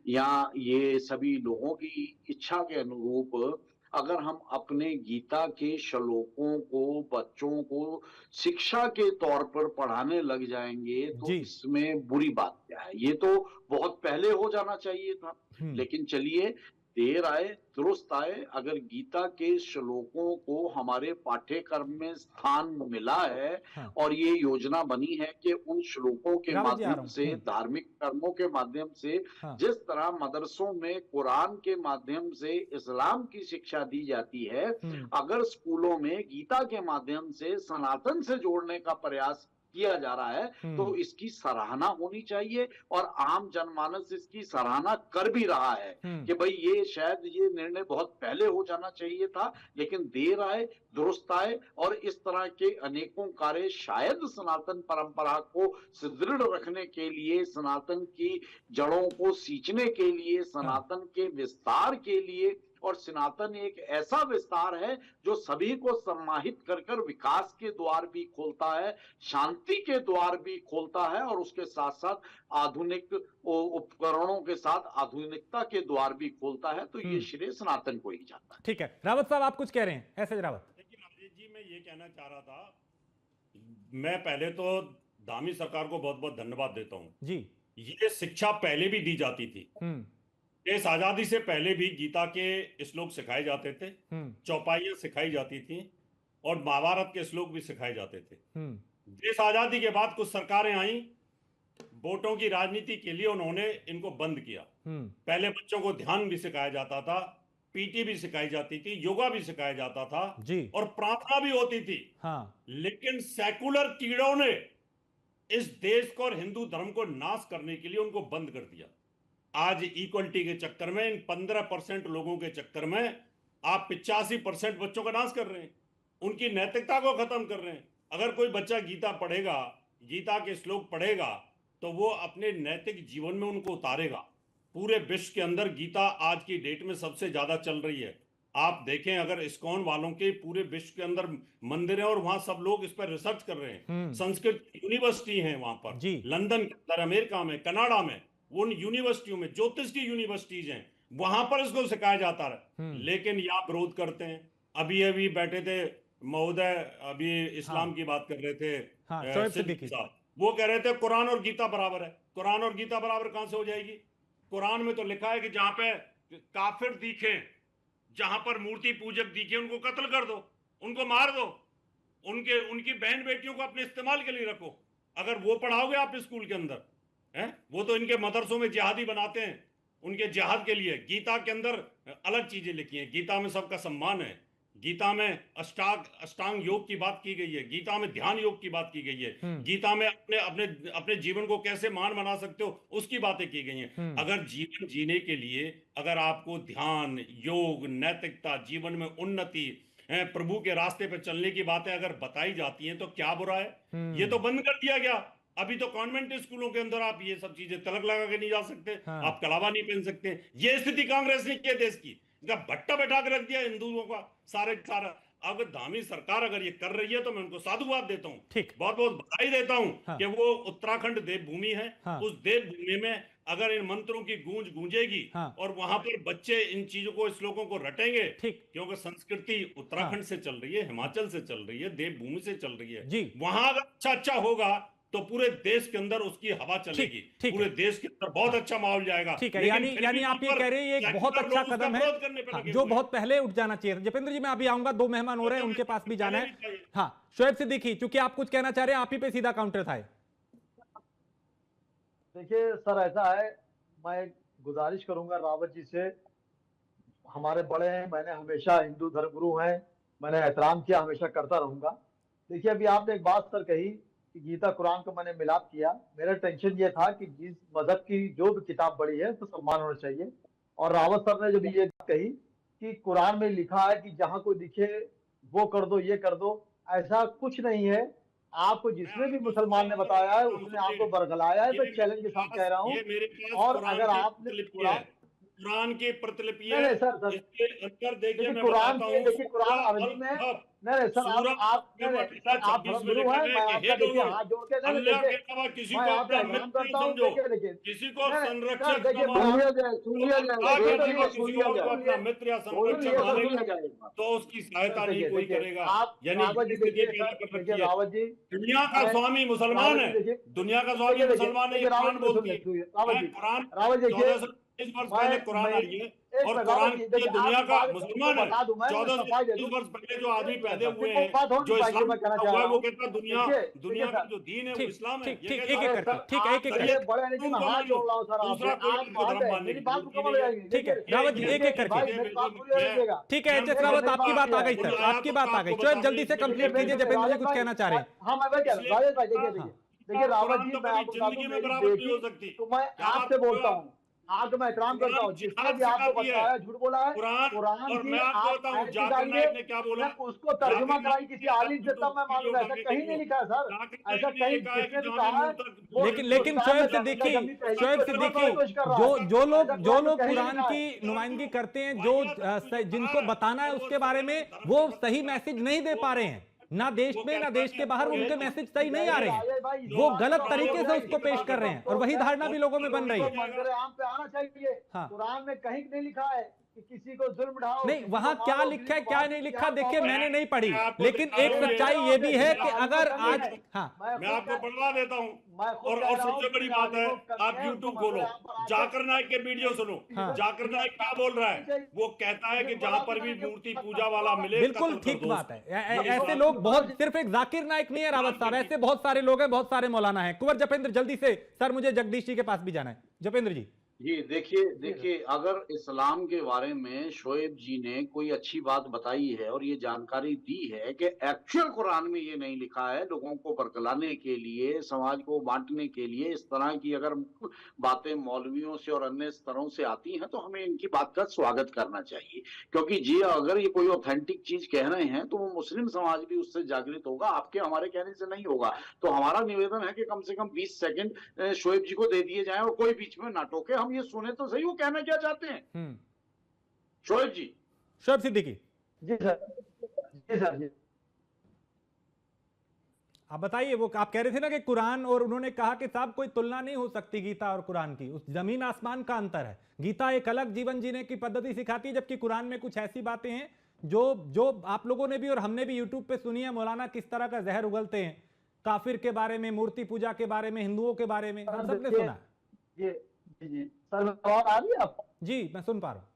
Speaker 5: या ये सभी लोगों की इच्छा के अनुरूप अगर हम अपने गीता के श्लोकों को बच्चों को शिक्षा के तौर पर पढ़ाने लग जाएंगे तो इसमें बुरी बात क्या है? ये तो बहुत पहले हो जाना चाहिए था। लेकिन चलिए, देर आए दुरुस्त आए। अगर गीता के श्लोकों को हमारे पाठ्यक्रम में स्थान मिला है और ये योजना बनी है कि उन श्लोकों के माध्यम से, धार्मिक कर्मों के माध्यम से, जिस तरह मदरसों में कुरान के माध्यम से इस्लाम की शिक्षा दी जाती है, अगर स्कूलों में गीता के माध्यम से सनातन से जोड़ने का प्रयास किया जा रहा है तो इसकी सराहना होनी चाहिए और आम जनमानस इसकी सराहना कर भी रहा है कि भाई ये शायद ये निर्णय बहुत पहले हो जाना चाहिए था, लेकिन देर आए दुरुस्त आए। और इस तरह के अनेकों कार्य शायद सनातन परंपरा को सुदृढ़ रखने के लिए, सनातन की जड़ों को सींचने के लिए, सनातन के विस्तार के लिए, और सनातन एक ऐसा विस्तार है जो सभी को सम्मानित कर कर विकास के द्वार भी खोलता है, शांति के द्वार भी खोलता है और उसके साथ साथ आधुनिक उपकरणों के साथ आधुनिकता के द्वार भी खोलता है। तो ये श्रेय सनातन को ही जाता है।
Speaker 1: ठीक है, रावत साहब आप कुछ कह रहे हैं? ऐसे रावत
Speaker 4: जी, मैं ये कहना चाह रहा था, मैं पहले तो धामी सरकार को बहुत बहुत धन्यवाद देता हूँ जी। ये शिक्षा पहले भी दी जाती थी, देश आजादी से पहले भी गीता के श्लोक सिखाए जाते थे, चौपाइयां सिखाई जाती थी और महाभारत के श्लोक भी सिखाए जाते थे। देश आजादी के बाद कुछ सरकारें आई, वोटों की राजनीति के लिए उन्होंने इनको बंद किया। पहले बच्चों को ध्यान भी सिखाया जाता था, पीटी भी सिखाई जाती थी, योगा भी सिखाया जाता था जी। और प्रार्थना भी होती थी। लेकिन सेकुलर कीड़ों ने इस देश को और हिंदू धर्म को नाश करने के लिए उनको बंद कर दिया। आज इक्वलिटी के चक्कर में, इन 15% लोगों के चक्कर में आप 85% बच्चों का नाश कर रहे हैं, उनकी नैतिकता को खत्म कर रहे हैं। अगर कोई बच्चा गीता पढ़ेगा, गीता के श्लोक पढ़ेगा, तो वो अपने नैतिक जीवन में उनको उतारेगा। पूरे विश्व के अंदर गीता आज की डेट में सबसे ज्यादा चल रही है। आप देखें, अगर इस्कॉन वालों के पूरे विश्व के अंदर मंदिर है और वहां सब लोग इस पर रिसर्च कर रहे हैं। संस्कृत यूनिवर्सिटी है वहां पर, लंदन के अंदर, अमेरिका में, कनाडा में, उन यूनिवर्सिटियों में, ज्योतिष की यूनिवर्सिटीज हैं, वहां पर इसको सिखाया जाता है। लेकिन यहाँ विरोध करते हैं। अभी बैठे थे महोदय, अभी इस्लाम की बात कर रहे थे सिद्दीकी साहब, वो कह रहे थे कुरान और गीता बराबर है। कुरान और गीता बराबर कहां से हो जाएगी? कुरान में तो लिखा है कि जहां पे काफिर दिखे, जहां पर मूर्ति पूजक दिखे, उनको कत्ल कर दो, उनको मार दो, उनकी बहन बेटियों को अपने इस्तेमाल के लिए रखो। अगर वो पढ़ाओगे आप स्कूल के अंदर, वो तो इनके मदरसों में जिहादी बनाते हैं, उनके जिहाद के लिए। गीता के अंदर अलग चीजें लिखी हैं। गीता में सबका सम्मान है, गीता में अष्टांग योग की बात की गई है, गीता में ध्यान योग की बात की गई है, गीता में अपने जीवन को कैसे महान बना सकते हो उसकी बातें की गई हैं। अगर जीवन जीने के लिए अगर आपको ध्यान, योग, नैतिकता, जीवन में उन्नति, प्रभु के रास्ते पर चलने की बातें अगर बताई जाती हैं तो क्या बुरा है? ये तो बंद कर दिया गया। अभी तो कॉन्वेंट स्कूलों के अंदर आप ये सब चीजें तिलक लगा के नहीं जा सकते, आप कलावा नहीं पहन सकते। ये स्थिति कांग्रेस ने की देश की, इनका भट्टा बैठा के रख दिया हिंदुओं का सारा। अगर धामी सरकार अगर ये कर रही है तो मैं उनको साधुवाद देता हूँ, बहुत बहुत बधाई देता हूँ कि वो उत्तराखंड देवभूमि है। उस देवभूमि में अगर इन मंत्रों की गूंज गूंजेगी और वहां पर बच्चे इन चीजों को, श्लोकों को रटेंगे, क्योंकि संस्कृति उत्तराखंड से चल रही है, हिमाचल से चल रही है, देवभूमि से चल रही है। वहां अगर अच्छा होगा तो पूरे देश के अंदर उसकी हवा चलेगी, पूरे देश के अंदर बहुत अच्छा माहौल जाएगा। ठीक है,
Speaker 1: यानी आप ये कह रहे हैं एक बहुत अच्छा कदम है जो बहुत पहले उठ जाना चाहिए। जपेंद्र जी, मैं अभी आऊंगा, 2 मेहमान हो रहे हैं, उनके पास भी जाना है। हाँ, शोएब सिद्दीकी, क्योंकि आप कुछ कहना चाह रहे हैं, आप ही पे सीधा काउंटर था।
Speaker 2: देखिए सर, ऐसा है, मैं गुजारिश करूंगा रावत जी से, हमारे बड़े हैं, मैंने हमेशा हिंदू धर्मगुरु हैं, मैंने एहतराम किया, हमेशा करता रहूंगा। देखिए अभी आपने एक बात सर कही कि गीता कुरान को मैंने मिलाप किया। मेरा टेंशन ये था कि जिस मजहब की जो भी किताब पढ़ी है तो सम्मान होना चाहिए। और रावत सर ने जब ये कही कि कुरान में लिखा है कि जहां कोई दिखे वो कर दो, ये कर दो, ऐसा कुछ नहीं है। आपको जिसने भी मुसलमान ने बताया है उसने आपको बरगलाया है, मैं चैलेंज के साथ कह रहा हूँ।
Speaker 4: ये मेरे पास
Speaker 2: और
Speaker 4: कुरान
Speaker 2: अगर
Speaker 4: की
Speaker 2: आपने
Speaker 4: प्रतिलिपि है, कुरान की प्रतिलिपि
Speaker 2: नहीं
Speaker 4: है।
Speaker 2: नहीं सर
Speaker 4: इसके अंदर देखिए
Speaker 2: देखिए
Speaker 4: मैं
Speaker 2: कुरान
Speaker 4: बताता
Speaker 2: के,
Speaker 4: हूँ,
Speaker 2: देखिए कुरान
Speaker 4: सूरह
Speaker 2: अरबी में,
Speaker 4: अल-कहफ,
Speaker 2: नहीं नहीं सर
Speaker 4: सूरह
Speaker 2: आप नहीं
Speaker 4: अल-कहफ
Speaker 2: नहीं सर आप
Speaker 4: 26 में
Speaker 2: गुरु
Speaker 4: लिखा
Speaker 2: हैं,
Speaker 4: है
Speaker 2: मैं
Speaker 4: कि हे
Speaker 2: आपका देखिए
Speaker 4: लोगों,
Speaker 2: हाथ जोड़ के, नहीं नहीं
Speaker 4: अल्लाह
Speaker 2: देखिए
Speaker 4: के अलावा किसी
Speaker 2: मैं
Speaker 4: को
Speaker 2: आपका
Speaker 4: अपना
Speaker 2: एहतराम
Speaker 4: मित्र
Speaker 2: करता
Speaker 4: न
Speaker 2: हूँ,
Speaker 4: समझो,
Speaker 2: देखिए देखिए
Speaker 4: किसी को
Speaker 2: नहीं नहीं सर
Speaker 4: संरक्षक
Speaker 2: देखिए
Speaker 4: न
Speaker 2: मैं
Speaker 4: मानो।
Speaker 5: सुन लिया
Speaker 2: आप
Speaker 5: जाए, सुन
Speaker 4: तो
Speaker 5: लिया
Speaker 4: अल्लाह
Speaker 5: जाए,
Speaker 4: के
Speaker 5: एक
Speaker 4: अलावा
Speaker 5: को
Speaker 4: किसी
Speaker 5: सुन लिया
Speaker 4: और को
Speaker 5: जाए,
Speaker 4: अपना मित्र या
Speaker 2: सुन
Speaker 4: संरक्षक
Speaker 2: लिए सर, सुन
Speaker 4: मानेगा
Speaker 2: लिए
Speaker 4: तो उसकी
Speaker 2: सर
Speaker 4: सहायता नहीं
Speaker 2: देखिए
Speaker 4: कोई
Speaker 2: देखिए
Speaker 4: करेगा।
Speaker 2: आप
Speaker 4: यानी
Speaker 2: रावत
Speaker 4: ये
Speaker 2: जी
Speaker 4: स्थिति
Speaker 2: देखिए
Speaker 4: पैदा
Speaker 2: सर,
Speaker 4: कर
Speaker 2: देखिए
Speaker 4: रखी है।
Speaker 2: रावत जी
Speaker 4: दुनिया का
Speaker 2: मैं
Speaker 4: स्वामी मुसलमान
Speaker 2: रावत
Speaker 4: है,
Speaker 2: जी देखिए
Speaker 4: दुनिया का स्वामी
Speaker 2: देखिए देखिए
Speaker 4: मुसलमान है, ये
Speaker 2: देखिए रावत
Speaker 4: कुरान
Speaker 2: जी सुन
Speaker 4: बोलती
Speaker 2: ले
Speaker 4: है।
Speaker 2: रावत जी
Speaker 4: कुरान
Speaker 2: रावत देखिए
Speaker 4: 1420 वर्ष पहले कुरान
Speaker 2: मैं
Speaker 4: आई है,
Speaker 2: एक
Speaker 4: और
Speaker 2: मिनट
Speaker 4: कुरान
Speaker 2: रावत जी
Speaker 4: ये
Speaker 2: देखिए आप
Speaker 4: दुनिया
Speaker 2: एक
Speaker 4: का
Speaker 2: बात उनको
Speaker 4: मुसलमान है।
Speaker 2: बता दूं, मैं
Speaker 4: 1420
Speaker 2: सफाई दे दूं,
Speaker 4: वर्ष पहले जो आदमी
Speaker 2: एक मिनट
Speaker 4: पैदा
Speaker 2: सर
Speaker 4: हुए
Speaker 2: फिर वो
Speaker 4: हैं,
Speaker 2: बात हो नहीं
Speaker 4: जो
Speaker 2: पाएगी जो
Speaker 4: इस्लाम
Speaker 2: मैं कहना
Speaker 4: पैदा
Speaker 2: चाह
Speaker 4: हुआ
Speaker 2: रहा
Speaker 4: है, वो
Speaker 2: हूँ।
Speaker 4: कहता है दुनिया
Speaker 2: देखिए देखिए
Speaker 4: दुनिया का
Speaker 2: सर
Speaker 4: जो दीन है वो
Speaker 1: ठीक
Speaker 4: इस्लाम है।
Speaker 1: ठीक
Speaker 4: ये
Speaker 1: ठीक,
Speaker 4: कहता
Speaker 1: एक
Speaker 4: है
Speaker 1: एक
Speaker 2: अरे
Speaker 1: करके,
Speaker 2: सर
Speaker 1: ठीक है,
Speaker 2: आप
Speaker 1: एक एक
Speaker 2: देखिए
Speaker 1: करके।
Speaker 2: बड़े हैं, लेकिन
Speaker 4: तुम
Speaker 2: मैं
Speaker 4: को
Speaker 2: हाथ
Speaker 4: मानो,
Speaker 2: जोड़ रहा हूँ सर आपसे,
Speaker 4: दूसरा कोई
Speaker 2: आप
Speaker 4: किसी को
Speaker 2: बात
Speaker 4: धर्म
Speaker 2: है
Speaker 4: मानने
Speaker 2: मेरी
Speaker 4: की
Speaker 2: बात
Speaker 4: जरूरत
Speaker 2: को
Speaker 4: ही
Speaker 2: कब
Speaker 4: नहीं है।
Speaker 2: जाएंगे
Speaker 1: ठीक है
Speaker 2: देखिए
Speaker 1: रावत जी, एक एक
Speaker 2: देखिए
Speaker 1: करके।
Speaker 2: भाई मेरी बात पूरी होने दीजिएगा।
Speaker 1: ठीक है एचएस
Speaker 2: देखिए
Speaker 1: रावत,
Speaker 2: मेरी
Speaker 1: आपकी
Speaker 2: बात
Speaker 1: बात आ गई
Speaker 2: पूरी
Speaker 1: सर,
Speaker 2: है।
Speaker 1: आपकी बात आ गई। शोएब जल्दी से कंप्लीट कीजिए, जपेंद्र जी कुछ कहना चाह रहे हैं।
Speaker 2: हाँ मैं वही कह रहा हूँ राजेश भाई, देखिए
Speaker 1: हाँ,
Speaker 2: देखिए देखिए रावत
Speaker 4: कुरान
Speaker 2: जी
Speaker 4: तो
Speaker 2: मैं
Speaker 4: कभी
Speaker 2: आपको बता दूं
Speaker 4: जिंदगी में
Speaker 2: मेरी
Speaker 4: बराबर नहीं
Speaker 2: बेटी,
Speaker 4: हो सकती।
Speaker 2: तो मैं
Speaker 4: क्या बात
Speaker 2: आपसे
Speaker 4: कर रहे
Speaker 2: बोलता
Speaker 4: हो आप?
Speaker 2: हूँ, आपका मैं एहतराम करता
Speaker 4: कुरान
Speaker 2: हूँ, जिसने
Speaker 4: जिहाद
Speaker 2: भी आपको
Speaker 4: सिखाती है,
Speaker 2: बताया झूठ बोला है,
Speaker 4: कुरान।
Speaker 2: कुरान
Speaker 4: और
Speaker 2: की
Speaker 4: मैं आपको
Speaker 2: आप
Speaker 4: बताऊं,
Speaker 2: आयत
Speaker 4: जाकिर
Speaker 2: निकालिए,
Speaker 4: नाइक ने क्या बोला?
Speaker 2: मैं उसको तर्जुमा
Speaker 4: जाकिर
Speaker 2: कराई
Speaker 4: नाइक
Speaker 2: किसी
Speaker 4: ने
Speaker 2: आलिम से, तब मैं
Speaker 4: वीडियो
Speaker 2: मालूम,
Speaker 4: उठा
Speaker 2: ऐसा
Speaker 4: के
Speaker 2: कहीं
Speaker 4: देख
Speaker 2: नहीं
Speaker 4: लो।
Speaker 2: लिखा है सर,
Speaker 4: जाकिर
Speaker 2: ऐसा
Speaker 4: नाइक ने ये
Speaker 2: कहीं
Speaker 4: कहा है कि
Speaker 2: जिसने भी
Speaker 4: जामिल
Speaker 2: कहा है
Speaker 4: मुल्तक
Speaker 2: वो
Speaker 1: लेकिन
Speaker 2: हिंदुस्तान
Speaker 1: शोएब
Speaker 2: में दंगा
Speaker 1: सिद्दीकी,
Speaker 2: जमनी तहरीक
Speaker 1: शोएब
Speaker 2: को इस्तेमाल करने
Speaker 1: सिद्दीकी,
Speaker 2: की कोशिश कर रहा
Speaker 1: जो
Speaker 2: है,
Speaker 1: जो
Speaker 2: ऐसा
Speaker 1: लोग जो
Speaker 2: कुरान में
Speaker 1: लोग
Speaker 2: कहीं नहीं
Speaker 1: कुरान
Speaker 2: लिखा
Speaker 1: की
Speaker 2: है।
Speaker 1: नुमाइंदगी करते हैं, जो जिनको बताना है उसके बारे में, वो सही मैसेज नहीं दे पा रहे हैं, ना देश में ना देश के बाहर उनके मैसेज सही नहीं आ रहे हैं, वो गलत तरीके से उसको पेश कर रहे हैं, और वही धारणा भी लोगों में बन रही है।
Speaker 2: मंजर आम पे आना चाहिए।
Speaker 1: हाँ,
Speaker 2: कुरान में कहीं नहीं लिखा है कि किसी को जुल्म ढाओ,
Speaker 1: नहीं,
Speaker 2: किसी को
Speaker 1: वहां क्या
Speaker 2: मारो,
Speaker 1: लिखा है
Speaker 2: किसी को
Speaker 1: क्या
Speaker 2: मारो,
Speaker 1: नहीं लिखा,
Speaker 2: यहाँ
Speaker 1: देखिए
Speaker 2: मोहब्बत
Speaker 1: मैंने नहीं पढ़ी,
Speaker 4: मैं आपको
Speaker 1: लेकिन
Speaker 4: दिखा
Speaker 1: एक
Speaker 4: रहा हूँ,
Speaker 1: सच्चाई ये भी है कि अगर आज, हाँ,
Speaker 4: मैं आपको बढ़वा देता हूँ।
Speaker 2: मैं खुद
Speaker 4: और
Speaker 2: कह रहा हूँ
Speaker 4: सबसे बड़ी
Speaker 2: कि
Speaker 4: बात है,
Speaker 2: आलिमों को कमी
Speaker 4: आप
Speaker 2: है,
Speaker 4: यूट्यूब
Speaker 2: उनको
Speaker 4: खोलो,
Speaker 2: मसले आप पर आके-
Speaker 4: जाकिर नाइक के वीडियो सुनो।
Speaker 1: हाँ।
Speaker 4: जाकिर नाइक क्या बोल रहा है? वो कहता है कि जहां पर भी मूर्ति पूजा वाला मिले,
Speaker 1: बिल्कुल
Speaker 4: कत्ल कर
Speaker 1: ठीक
Speaker 4: दो
Speaker 1: बात
Speaker 4: उसको।
Speaker 1: है।
Speaker 4: ये
Speaker 1: ऐसे
Speaker 4: बात
Speaker 1: लोग
Speaker 4: है।
Speaker 1: बहुत, सिर्फ एक जाकिर नाइक नहीं है रावत साहब, ऐसे बहुत सारे लोग हैं, बहुत सारे मौलाना हैं। कुंवर जपेंद्र जल्दी से, सर मुझे जगदीश जी के पास भी जाना है। जपेंद्र जी
Speaker 5: जी देखिए अगर इस्लाम के बारे में शोएब जी ने कोई अच्छी बात बताई है और ये जानकारी दी है कि एक्चुअल कुरान में ये नहीं लिखा है, लोगों को बरगलाने के लिए, समाज को बांटने के लिए इस तरह की अगर बातें मौलवियों से और अन्य स्तरों से आती हैं तो हमें इनकी बात का स्वागत करना चाहिए, क्योंकि जी अगर ये कोई ऑथेंटिक चीज कह रहे हैं तो वो मुस्लिम समाज भी उससे जागृत होगा, आपके हमारे कहने से नहीं होगा। तो हमारा निवेदन है कि कम से कम 20 सेकंड शोएब जी को दे दिए जाएं और कोई बीच में ना टोके, हम ये सुने तो सही वो कहना क्या चाहते हैं। शोएब जी।
Speaker 1: शोएब सिद्दीकी
Speaker 2: जी सर, जी सर, जी
Speaker 1: आप बताइए, वो आप कह रहे थे ना कि कुरान, और उन्होंने कहा कि साहब कोई तुलना नहीं हो सकती गीता और कुरान की, उस जमीन आसमान का अंतर है। गीता एक अलग जीवन जीने की पद्धति सिखाती है, जबकि कुरान में कुछ ऐसी बातें हैं जो आप लोगों ने भी और हमने भी यूट्यूब पे सुनी है, मौलाना किस तरह का जहर उगलते हैं काफिर के बारे में, मूर्ति पूजा के बारे में, हिंदुओं के बारे में, हम सबने सुना है।
Speaker 2: जी सर, आवाज आ रही है आपको?
Speaker 1: जी मैं सुन पा रहा हूं।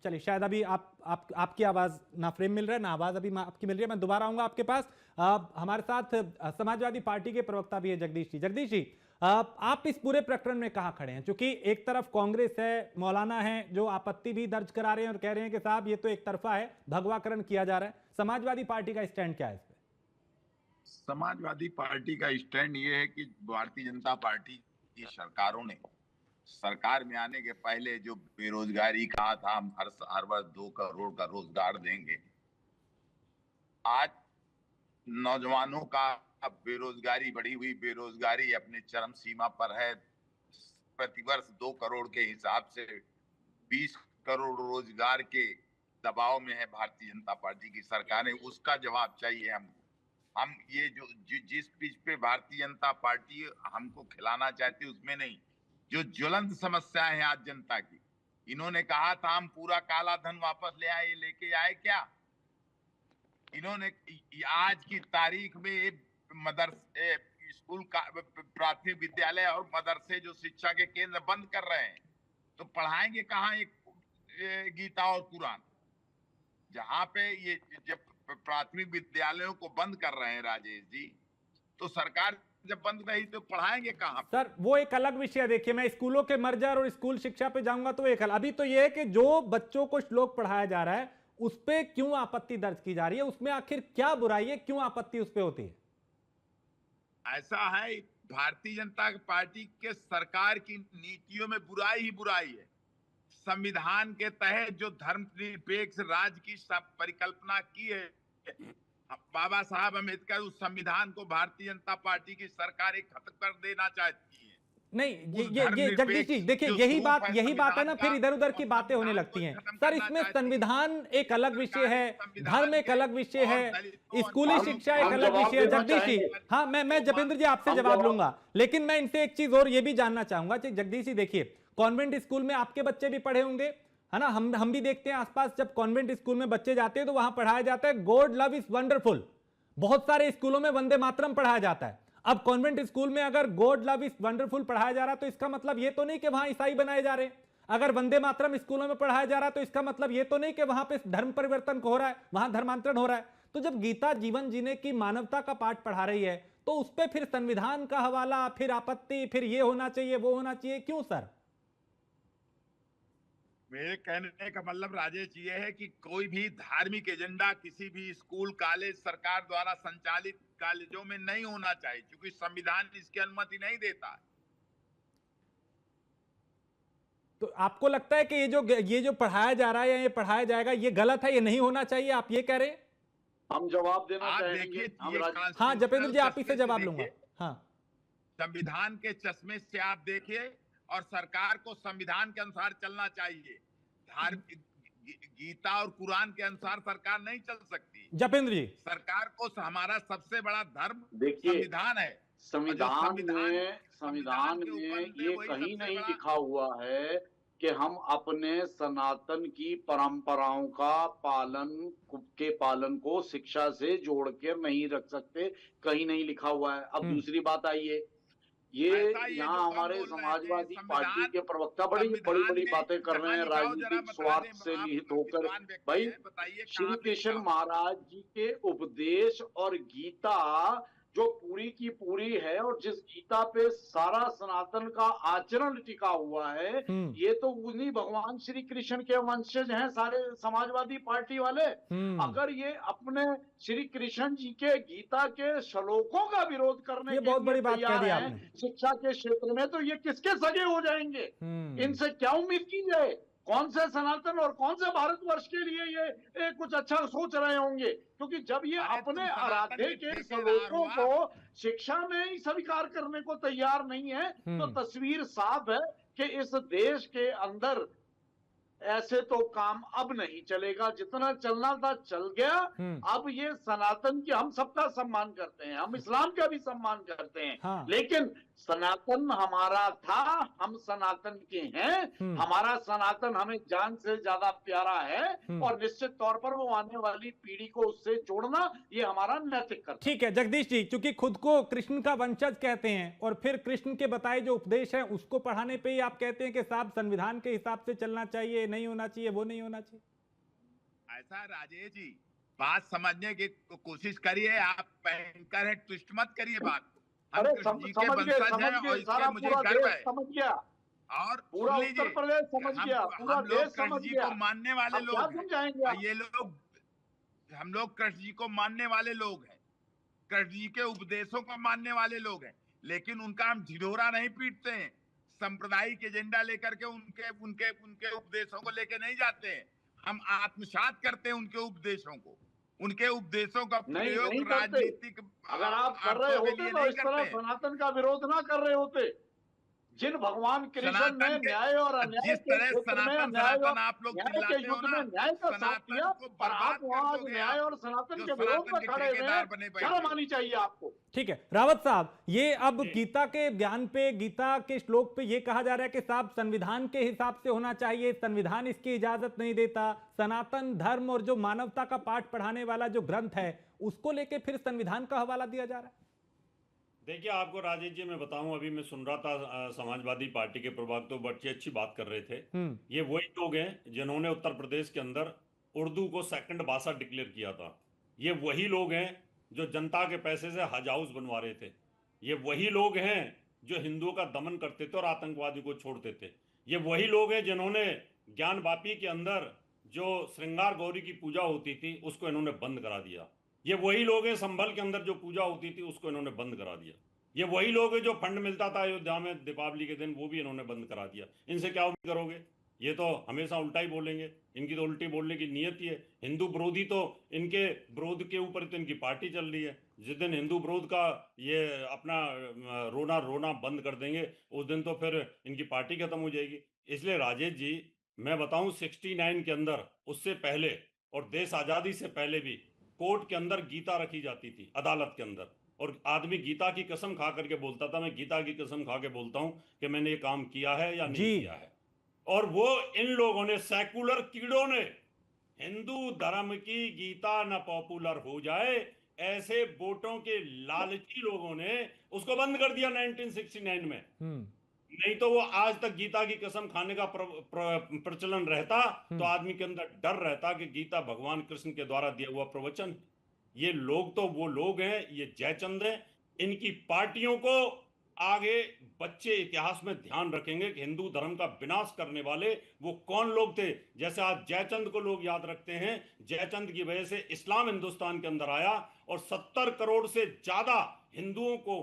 Speaker 1: चलिए, शायद अभी आपकी आवाज ना फ्रेम मिल रहा है ना आवाज अभी आपकी मिल रही है। मैं दोबारा आऊंगा आपके पास। हमारे साथ समाजवादी पार्टी के प्रवक्ता भी है जगदीश जी। जगदीश जी, आप इस पूरे प्रकरण में कहां खड़े हैं? क्योंकि एक तरफ कांग्रेस है, मौलाना है जो आपत्ति भी दर्ज करा रहे हैं और कह रहे हैं कि साहब ये तो एक तरफा है, भगवाकरण किया जा रहा है। समाजवादी पार्टी का स्टैंड क्या है इस पे?
Speaker 6: समाजवादी पार्टी का स्टैंड ये है कि भारतीय जनता पार्टी की सरकारों ने सरकार में आने के पहले जो बेरोजगारी कहा था, हम हर वर्ष 2 करोड़ का रोजगार देंगे, आज नौजवानों का बेरोजगारी, बढ़ी हुई बेरोजगारी अपने चरम सीमा पर है। प्रतिवर्ष 2 करोड़ के हिसाब से 20 करोड़ रोजगार के दबाव में है भारतीय जनता पार्टी की सरकारें। उसका जवाब चाहिए हमको। हम ये जो जिस पिच पे भारतीय जनता पार्टी हमको खिलाना चाहती है उसमें नहीं, जो ज्वलंत समस्याएं हैं आज जनता की। इन्होंने कहा था हम पूरा काला धन वापस ले आए, लेके आए क्या? इन्होंने आज की तारीख में मदरसे, स्कूल का, प्राथमिक विद्यालय और मदरसे जो शिक्षा के केंद्र बंद कर रहे हैं, तो पढ़ाएंगे कहाँ एक गीता और कुरान? जहाँ पे ये जब प्राथमिक विद्यालयों को बंद कर रहे हैं राजेश जी, तो सरकार जब बंद रही तो पढ़ाएंगे कहाँ?
Speaker 1: सर वो एक अलग विषय है। देखिए, मैं स्कूलों के मर्जर और स्कूल शिक्षा पे जाऊंगा तो एक अभी तो ये है कि जो बच्चों को श्लोक पढ़ाया जा रहा है उस पे क्यों आपत्ति दर्ज की जा रही है, उसमें आखिर क्या बुराई है, क्यों आपत्ति उस पे होती है? ऐसा
Speaker 6: है, भारतीय जनता पार्टी के सरकार की नीतियों में बुराई ही बुराई है। संविधान के तहत जो धर्मनिरपेक्ष राज्य की परिकल्पना की है, बाबा साहब अम्बेडकर उस संविधान को भारतीय जनता पार्टी की सरकार खत्म कर देना चाहती है।
Speaker 1: नहीं, ये जगदीश जी देखिए, यही बात है ना, फिर इधर उधर की बातें होने लगती हैं सर। इसमें संविधान एक अलग विषय है, धर्म एक अलग विषय है, स्कूली शिक्षा एक अलग विषय है। जगदीश जी, हाँ, मैं जपेंद्र जी आपसे जवाब लूंगा, लेकिन मैं इनसे एक चीज और ये भी जानना चाहूंगा। जगदीश जी देखिए, कॉन्वेंट स्कूल में आपके बच्चे भी पढ़े होंगे, है ना? हम भी देखते हैं आसपास, जब कॉन्वेंट स्कूल में बच्चे जाते हैं तो वहां पढ़ाया जाता है गॉड लव इज वंडरफुल। बहुत सारे स्कूलों में वंदे मातरम पढ़ाया जाता है। अब कॉन्वेंट स्कूल में अगर गॉड लव इज वंडरफुल पढ़ाया जा रहा है तो इसका मतलब ये तो नहीं कि वहां ईसाई बनाए जा रहे हैं। अगर वंदे मातरम स्कूलों में पढ़ाया जा रहा है तो इसका मतलब ये तो नहीं कि वहां पे धर्म परिवर्तन हो रहा है, वहां धर्मांतरण हो रहा है। तो जब गीता जीवन जीने की मानवता का पाठ पढ़ा रही है तो उस पर फिर संविधान का हवाला, फिर आपत्ति, फिर ये होना चाहिए, वो होना चाहिए, क्यों सर?
Speaker 6: मेरे कहने का मतलब राजेश ये है कि कोई भी धार्मिक एजेंडा किसी भी स्कूल, कॉलेज, सरकार द्वारा संचालित कॉलेजों में नहीं होना चाहिए, क्योंकि संविधान इसकी अनुमति नहीं देता है।
Speaker 1: तो आपको लगता है कि ये जो पढ़ाया जा रहा है या ये पढ़ाया जाएगा, ये गलत है, ये नहीं होना चाहिए, आप ये कह रहे हैं?
Speaker 5: हम जवाब देना चाहेंगे।
Speaker 1: हाँ जपेंद्र जी, आप ही से जवाब लूंगा। हाँ,
Speaker 6: संविधान के चश्मे से आप देखिए, और सरकार को संविधान के अनुसार चलना चाहिए। धार्मिक गीता और कुरान के अनुसार सरकार नहीं चल सकती।
Speaker 1: जपेंद्र जी,
Speaker 6: सरकार को हमारा सबसे बड़ा धर्म
Speaker 5: देखिए,
Speaker 6: संविधान है।
Speaker 5: संविधान में ये कहीं नहीं लिखा हुआ है कि हम अपने सनातन की परंपराओं का पालन को शिक्षा से जोड़ के नहीं रख सकते, कहीं नहीं लिखा हुआ है। अब दूसरी बात आई है, ये यहाँ हमारे समाजवादी पार्टी के प्रवक्ता बड़ी बड़ी बातें कर रहे हैं राजनीतिक स्वार्थ से निहित होकर। भाई, श्री कृष्ण महाराज जी के उपदेश और गीता जो पूरी की पूरी है, और जिस गीता पे सारा सनातन का आचरण टिका हुआ है, ये तो उन्हीं भगवान श्री कृष्ण के वंशज हैं सारे समाजवादी पार्टी वाले। अगर ये अपने श्री कृष्ण जी के गीता के श्लोकों का विरोध करने के
Speaker 1: बहुत बड़ी बात कह दी
Speaker 5: आपने शिक्षा के क्षेत्र में, तो ये किसके सगे हो जाएंगे? इनसे क्या उम्मीद की जाए? कौन से सनातन और कौन से भारतवर्ष के लिए ये कुछ अच्छा सोच रहे होंगे? क्योंकि जब ये अपने आराध्य के श्लोकों को शिक्षा में ही स्वीकार करने को तैयार नहीं है, तो तस्वीर साफ है कि इस देश के अंदर ऐसे तो काम अब नहीं चलेगा। जितना चलना था चल गया। अब ये सनातन की हम सबका सम्मान करते हैं, हम इस्लाम का भी सम्मान करते हैं। हाँ। लेकिन सनातन हमारा था, हम सनातन के हैं, हमारा सनातन हमें जान से ज्यादा प्यारा है, और निश्चित तौर पर वो आने वाली पीढ़ी को उससे जोड़ना ये हमारा नैतिक कर्तव्य।
Speaker 1: ठीक है जगदीश जी, चूंकि खुद को कृष्ण का वंशज कहते हैं और फिर कृष्ण के बताए जो उपदेश है उसको पढ़ाने पे ही आप कहते हैं कि साहब संविधान के हिसाब से चलना चाहिए, नहीं होना चाहिए, वो नहीं होना चाहिए।
Speaker 6: ऐसा राजेश जी, बात समझने की कोशिश करिए। आप पैंकर है, ट्विस्ट मत करिए बात।
Speaker 5: अरे समझ गए, सारा पूरा देश समझ गया,
Speaker 6: और
Speaker 5: पूरा उत्तर प्रदेश समझ गया, पूरा देश समझ गया।
Speaker 6: को मानने वाले लोग
Speaker 5: हैं,
Speaker 6: ये लोग, हम लोग कृष्ण जी को मानने वाले लोग हैं, कृष्ण जी के उपदेशों को मानने वाले लोग हैं, लेकिन उनका हम ढिढोरा नहीं पीटते हैं। सांप्रदायिक एजेंडा लेकर के उनके उपदेशों को लेके नहीं जाते हैं। हम आत्मसात करते हैं उनके उपदेशों को, उनके उपदेशों का प्रयोग राजनीतिक।
Speaker 5: अगर आप कर रहे होते तो इस तरह सनातन का विरोध ना कर रहे होते। जिन भगवान कृष्ण ने न्याय और अन्याय
Speaker 6: जिस तरह सनातन आप लोग
Speaker 5: के युद्ध में न्याय का साथ दिया, और आप वहाँ न्याय और सनातन के विरोध में खड़े हुए, शर्म आनी चाहिए आपको।
Speaker 1: ठीक है रावत साहब, ये अब गीता के ज्ञान पे, गीता के श्लोक पे ये कहा जा रहा है कि साहब संविधान के हिसाब से होना चाहिए, संविधान इसकी इजाजत नहीं देता। सनातन धर्म और जो मानवता का पाठ पढ़ाने वाला जो ग्रंथ है उसको लेके फिर संविधान का हवाला दिया जा रहा है।
Speaker 4: देखिए, आपको राजेश जी मैं बताऊं, अभी मैं सुन रहा था समाजवादी पार्टी के प्रवक्ता तो बड़ी अच्छी बात कर रहे थे। ये वही लोग हैं जिन्होंने उत्तर प्रदेश के अंदर उर्दू को सेकंड भाषा डिक्लेयर किया था। ये वही लोग हैं जो जनता के पैसे से हज हाउस बनवा रहे थे। ये वही लोग हैं जो हिंदुओं का दमन करते थे और आतंकवादी को छोड़ते थे। ये वही लोग हैं जिन्होंने ज्ञानवापी के अंदर जो श्रृंगार गौरी की पूजा होती थी उसको इन्होंने बंद करा दिया। ये वही लोग हैं संभल के अंदर जो पूजा होती थी उसको इन्होंने बंद करा दिया। ये वही लोग हैं जो फंड मिलता था अयोध्या में दीपावली के दिन, वो भी इन्होंने बंद करा दिया। इनसे क्या उम्मीद करोगे? ये तो हमेशा उल्टा ही बोलेंगे, इनकी तो उल्टी बोलने की नियत ही है। हिंदू विरोधी तो इनके विरोध के ऊपर तो इनकी पार्टी चल रही है। जिस दिन हिंदू विरोध का ये अपना रोना रोना बंद कर देंगे, उस दिन तो फिर इनकी पार्टी खत्म हो जाएगी। इसलिए राजेश जी, मैं बताऊं 69 के अंदर, उससे पहले और देश आजादी से पहले भी कोर्ट के अंदर गीता रखी जाती थी, अदालत के अंदर, और आदमी गीता की कसम खा करके बोलता था, मैं गीता की कसम खा के बोलता हूं कि मैंने ये काम किया है या नहीं किया है। और वो इन लोगों ने, सेकुलर कीड़ों ने, हिंदू धर्म की गीता न पॉपुलर हो जाए, ऐसे वोटों के लालची लोगों ने उसको बंद कर दिया 1969 में। नहीं तो वो आज तक गीता की कसम खाने का प्रचलन रहता तो आदमी के अंदर डर रहता कि गीता भगवान कृष्ण के द्वारा दिया हुआ प्रवचन। ये लोग तो वो लोग हैं, ये जयचंद हैं। इनकी पार्टियों को आगे बच्चे इतिहास में ध्यान रखेंगे कि हिंदू धर्म का विनाश करने वाले वो कौन लोग थे। जैसे आज जयचंद को लोग याद रखते हैं, जयचंद की वजह से इस्लाम हिंदुस्तान के अंदर आया और 70 करोड़ से ज्यादा हिंदुओं को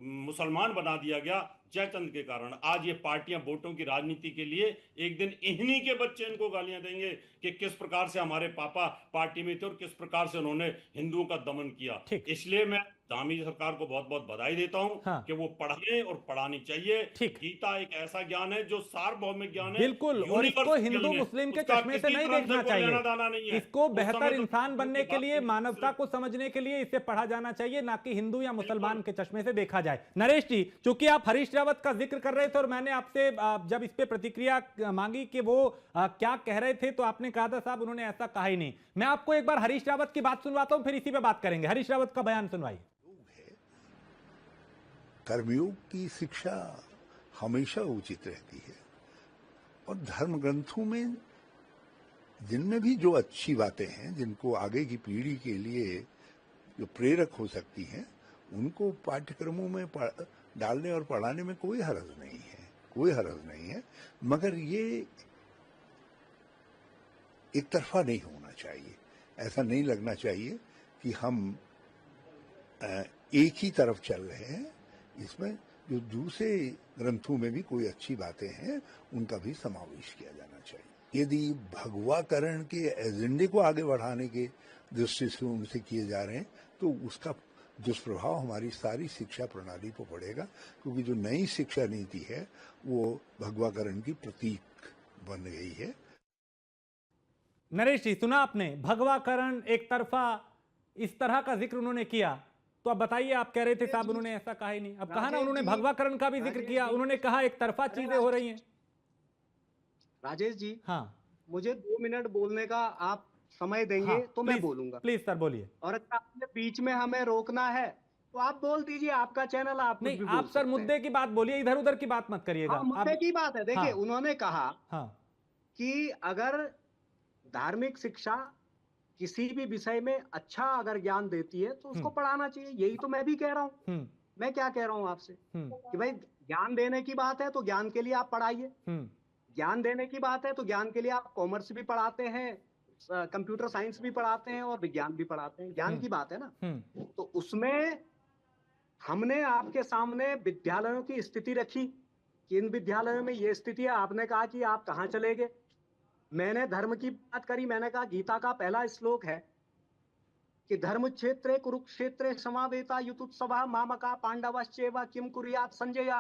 Speaker 4: मुसलमान बना दिया गया जयचंद के कारण। आज ये पार्टियां वोटों की राजनीति के लिए एक दिन इन्हीं के बच्चे इनको गालियां देंगे कि किस प्रकार से हमारे पापा पार्टी में थे और किस प्रकार से उन्होंने हिंदुओं का दमन किया। इसलिए मैं धामी सरकार को बहुत बहुत बधाई देता हूं कि वो पढ़े और पढ़ानी चाहिए। गीता एक ऐसा ज्ञान है जो सार्वभौमिक ज्ञान है,
Speaker 1: बिल्कुल, और इसको हिंदू मुस्लिम के चश्मे से नहीं देखना चाहिए। इसको बेहतर इंसान बनने के लिए, मानवता को समझने के लिए इसे पढ़ा जाना चाहिए, ना कि हिंदू या मुसलमान के चश्मे से देखा जाए। नरेश जी, चूंकि आप हरीश रावत का जिक्र कर रहे थे और मैंने आपसे जब इस पे प्रतिक्रिया मांगी कि वो क्या कह रहे थे, तो आपने कहा था साहब उन्होंने ऐसा कहा ही नहीं। मैं आपको एक बार हरीश रावत की बात सुनवाता हूं, फिर इसी पे बात करेंगे। हरीश रावत का बयान सुनवाइए।
Speaker 7: कर्मयोग की शिक्षा हमेशा उचित रहती है, और धर्म ग्रंथों में जिनमें भी जो अच्छी बातें हैं, जिनको आगे की पीढ़ी के लिए जो प्रेरक हो सकती हैं, उनको पाठ्यक्रमों में डालने और पढ़ाने में कोई हर्ज नहीं है, कोई हर्ज नहीं है। मगर ये एक तरफा नहीं होना चाहिए। ऐसा नहीं लगना चाहिए कि हम एक ही तरफ चल रहे हैं। इसमें जो दूसरे ग्रंथों में भी कोई अच्छी बातें हैं, उनका भी समावेश किया जाना चाहिए। यदि भगवाकरण के एजेंडे को आगे बढ़ाने के दृष्टि से उनसे किए जा रहे हैं, तो उसका दुष्प्रभाव हमारी सारी शिक्षा प्रणाली पर पड़ेगा, क्योंकि जो नई शिक्षा नीति है वो भगवाकरण की प्रतीक बन गई है।
Speaker 1: नरेश जी, सुना आपने, भगवाकरण एक तरफा, इस तरह का जिक्र उन्होंने किया। तो अब बताइए, आप कह रहे थे साहब उन्होंने ऐसा कहा ही नहीं, अब कहा ना उन्होंने भगवाकरण का भी जिक्र किया, उन्होंने कहा एक तरफा चीजें हो रही हैं।
Speaker 3: राजेश जी,
Speaker 1: हाँ,
Speaker 3: मुझे 2 मिनट बोलने का आप समय देंगे तो मैं बोलूंगा।
Speaker 1: प्लीज सर बोलिए।
Speaker 3: और अगर आपने बीच में हमें रोकना है तो आप बोल दीजिए, आपका चैनल, आप
Speaker 1: नहीं, आप सर मुद्दे की बात बोलिए, इधर उधर की बात मत करिएगा।
Speaker 3: मुद्दे की बात है। देखिए, उन्होंने कहा
Speaker 1: कि
Speaker 3: अगर धार्मिक शिक्षा किसी भी विषय में अच्छा अगर ज्ञान देती है तो उसको पढ़ाना चाहिए। यही तो मैं भी कह रहा हूँ। मैं क्या कह रहा हूँ आपसे कि भाई ज्ञान देने की बात है तो ज्ञान के लिए आप पढ़ाइए। ज्ञान देने की बात है तो ज्ञान के लिए आप कॉमर्स भी पढ़ाते हैं, कंप्यूटर साइंस भी पढ़ाते हैं और विज्ञान भी पढ़ाते हैं। ज्ञान की बात है ना। तो उसमें हमने आपके सामने विद्यालयों की स्थिति रखी कि इन विद्यालयों में ये स्थिति है। आपने कहा कि आप कहाँ चले गए। मैंने धर्म की बात करी, मैंने कहा गीता का पहला श्लोक है कि धर्म क्षेत्रे कुरुक्षेत्रे समावेता युतुत्सवा मामका पांडवश्चैव किम कुर्यात संजय।